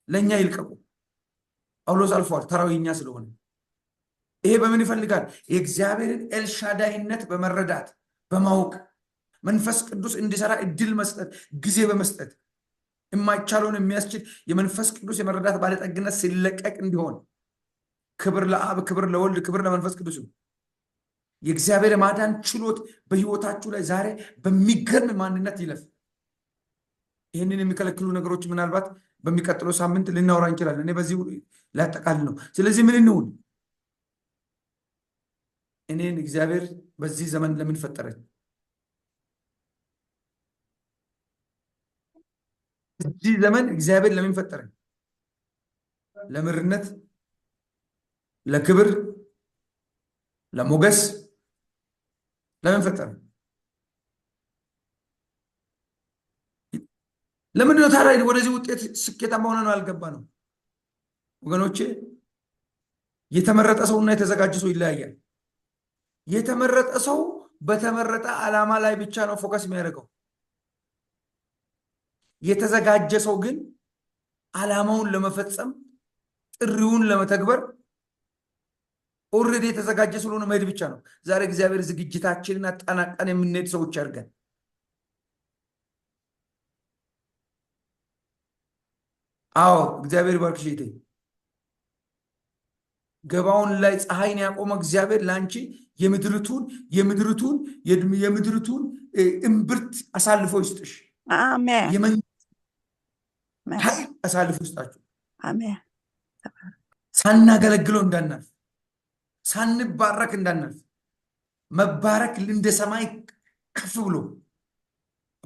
ለእኛ ይልቀቁ። ጳውሎስ አልፏል፣ ተራው የኛ ስለሆነ። ይሄ በምን ይፈልጋል? የእግዚአብሔርን ኤልሻዳይነት በመረዳት በማወቅ መንፈስ ቅዱስ እንዲሰራ እድል መስጠት፣ ጊዜ በመስጠት የማይቻለውን የሚያስችል የመንፈስ ቅዱስ የመረዳት ባለጠግነት ሲለቀቅ እንዲሆን። ክብር ለአብ፣ ክብር ለወልድ፣ ክብር ለመንፈስ ቅዱስ። የእግዚአብሔር ማዳን ችሎት በህይወታችሁ ላይ ዛሬ በሚገርም ማንነት ይለፍ። ይህንን የሚከለክሉ ነገሮች ምናልባት በሚቀጥለው ሳምንት ልናወራ እንችላለን። እኔ በዚህ ላጠቃልል ነው። ስለዚህ ምን እንሁን? እኔን እግዚአብሔር በዚህ ዘመን ለምን ፈጠረኝ? በዚህ ዘመን እግዚአብሔር ለምን ፈጠረኝ? ለምርነት፣ ለክብር፣ ለሞገስ ለምን ፈጠረኝ? ለምንድን ነው ታዲያ ወደዚህ ውጤት ስኬታማ ሆነ ነው ያልገባ ነው? ወገኖቼ የተመረጠ ሰውና የተዘጋጀ ሰው ይለያያል። የተመረጠ ሰው በተመረጠ ዓላማ ላይ ብቻ ነው ፎከስ የሚያደርገው። የተዘጋጀ ሰው ግን ዓላማውን ለመፈጸም ጥሪውን ለመተግበር ኦልሬዲ የተዘጋጀ ስለሆነ መሄድ ብቻ ነው። ዛሬ እግዚአብሔር ዝግጅታችንን አጠናቀን የምንሄድ ሰዎች አድርገን። አዎ እግዚአብሔር ይባርክሽ እህቴ። ገባውን ላይ ፀሐይን ያቆመ እግዚአብሔር ለአንቺ የምድርቱን እምብርት አሳልፎ ይስጥሽ። አሜን። ኃይል አሳልፎ ይስጣችሁ። አሜን። ሳናገለግለው እንዳናልፍ፣ ሳንባረክ እንዳናልፍ። መባረክ እንደ ሰማይ ከፍ ብሎ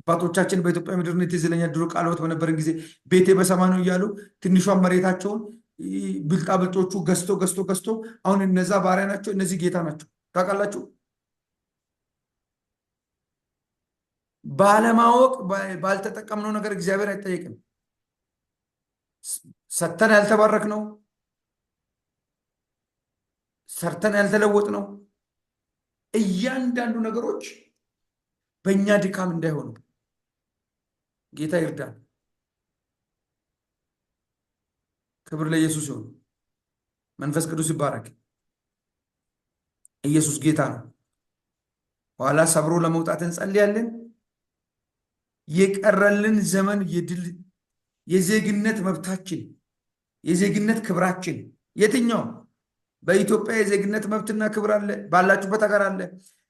አባቶቻችን በኢትዮጵያ ምድር ነው። ትዝ ይለኛል ድሮ ቃልዎት በነበረን ጊዜ ቤቴ በሰማይ ነው እያሉ ትንሿን መሬታቸውን ብልጣብልጦቹ ገዝቶ አሁን እነዛ ባሪያ ናቸው፣ እነዚህ ጌታ ናቸው። ታውቃላችሁ? ባለማወቅ ባልተጠቀምነው ነገር እግዚአብሔር አይጠየቅም። ሰተን ያልተባረክ ነው፣ ሰርተን ያልተለወጥ ነው። እያንዳንዱ ነገሮች በእኛ ድካም እንዳይሆኑ ጌታ ይርዳን። ክብር ለኢየሱስ ይሁን። መንፈስ ቅዱስ ይባረክ። ኢየሱስ ጌታ ነው። ኋላ ሰብሮ ለመውጣት እንጸልያለን። የቀረልን ዘመን የዜግነት መብታችን፣ የዜግነት ክብራችን የትኛው? በኢትዮጵያ የዜግነት መብትና ክብር አለ። ባላችሁበት ሀገር አለ።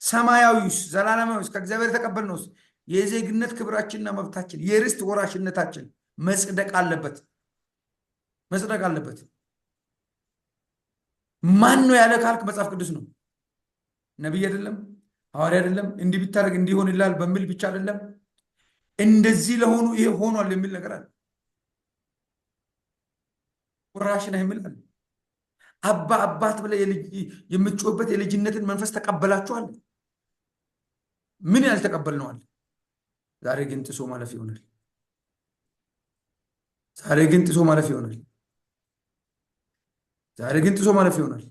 ሰማያዊስ ዘላለማዊስ ከእግዚአብሔር የተቀበልነውስ የዜግነት ክብራችንና መብታችን የርስት ወራሽነታችን መጽደቅ አለበት። ማን ነው ያለ ካልክ መጽሐፍ ቅዱስ ነው። ነቢይ አይደለም፣ ሐዋርያ አይደለም። እንዲህ ቢታረግ እንዲሆን ይላል በሚል ብቻ አይደለም። እንደዚህ ለሆኑ ይሄ ሆኗል የሚል ነገር አለ። ወራሽ ነህ የሚል አለ። አባት ብለህ የምትጮህበት የልጅነትን መንፈስ ተቀበላችኋል። ምን ያልተቀበልነዋል? ዛሬ ግን ጥሶ ማለፍ ይሆናል። ዛሬ ግን ጥሶ ማለፍ ይሆናል።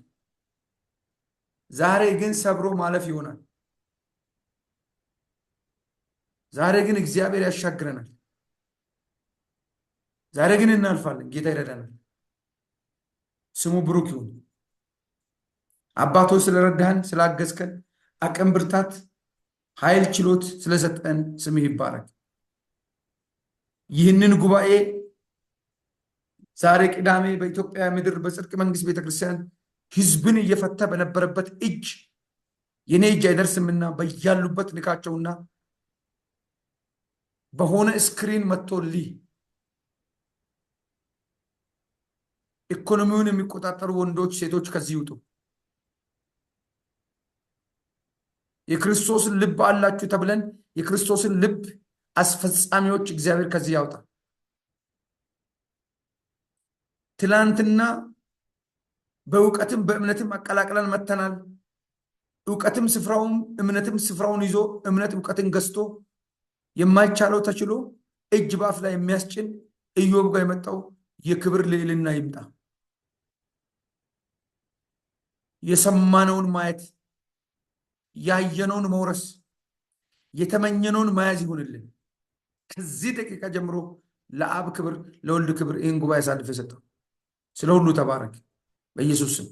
ዛሬ ግን ሰብሮ ማለፍ ይሆናል። ዛሬ ግን እግዚአብሔር ያሻግረናል። ዛሬ ግን እናልፋለን። ጌታ ይረዳናል። ስሙ ብሩክ ይሁን። አባቶች ስለረዳህን፣ ስላገዝከን፣ አቅም፣ ብርታት፣ ኃይል፣ ችሎት ስለሰጠን ስምህ ይባረክ። ይህንን ጉባኤ ዛሬ ቅዳሜ በኢትዮጵያ ምድር በጽድቅ መንግስት ቤተክርስቲያን ህዝብን እየፈታ በነበረበት እጅ የኔ እጅ አይደርስምና በያሉበት ንካቸውና በሆነ ስክሪን መጥቶልህ ኢኮኖሚውን የሚቆጣጠሩ ወንዶች፣ ሴቶች ከዚህ ይውጡ። የክርስቶስን ልብ አላችሁ ተብለን የክርስቶስን ልብ አስፈጻሚዎች እግዚአብሔር ከዚህ ያውጣ። ትላንትና በእውቀትም በእምነትም አቀላቅለን መተናል። እውቀትም ስፍራውን እምነትም ስፍራውን ይዞ እምነት እውቀትን ገዝቶ የማይቻለው ተችሎ እጅ ባፍ ላይ የሚያስጭን ኢዮብ ጋር የመጣው የክብር ልዕልና ይምጣ። የሰማነውን ማየት፣ ያየነውን መውረስ፣ የተመኘነውን መያዝ ይሁንልን። ከዚህ ደቂቃ ጀምሮ ለአብ ክብር ለወልድ ክብር ይህን ጉባኤ አሳልፎ የሰጠው። ስለ ሁሉ ተባረክ በኢየሱስ ስም።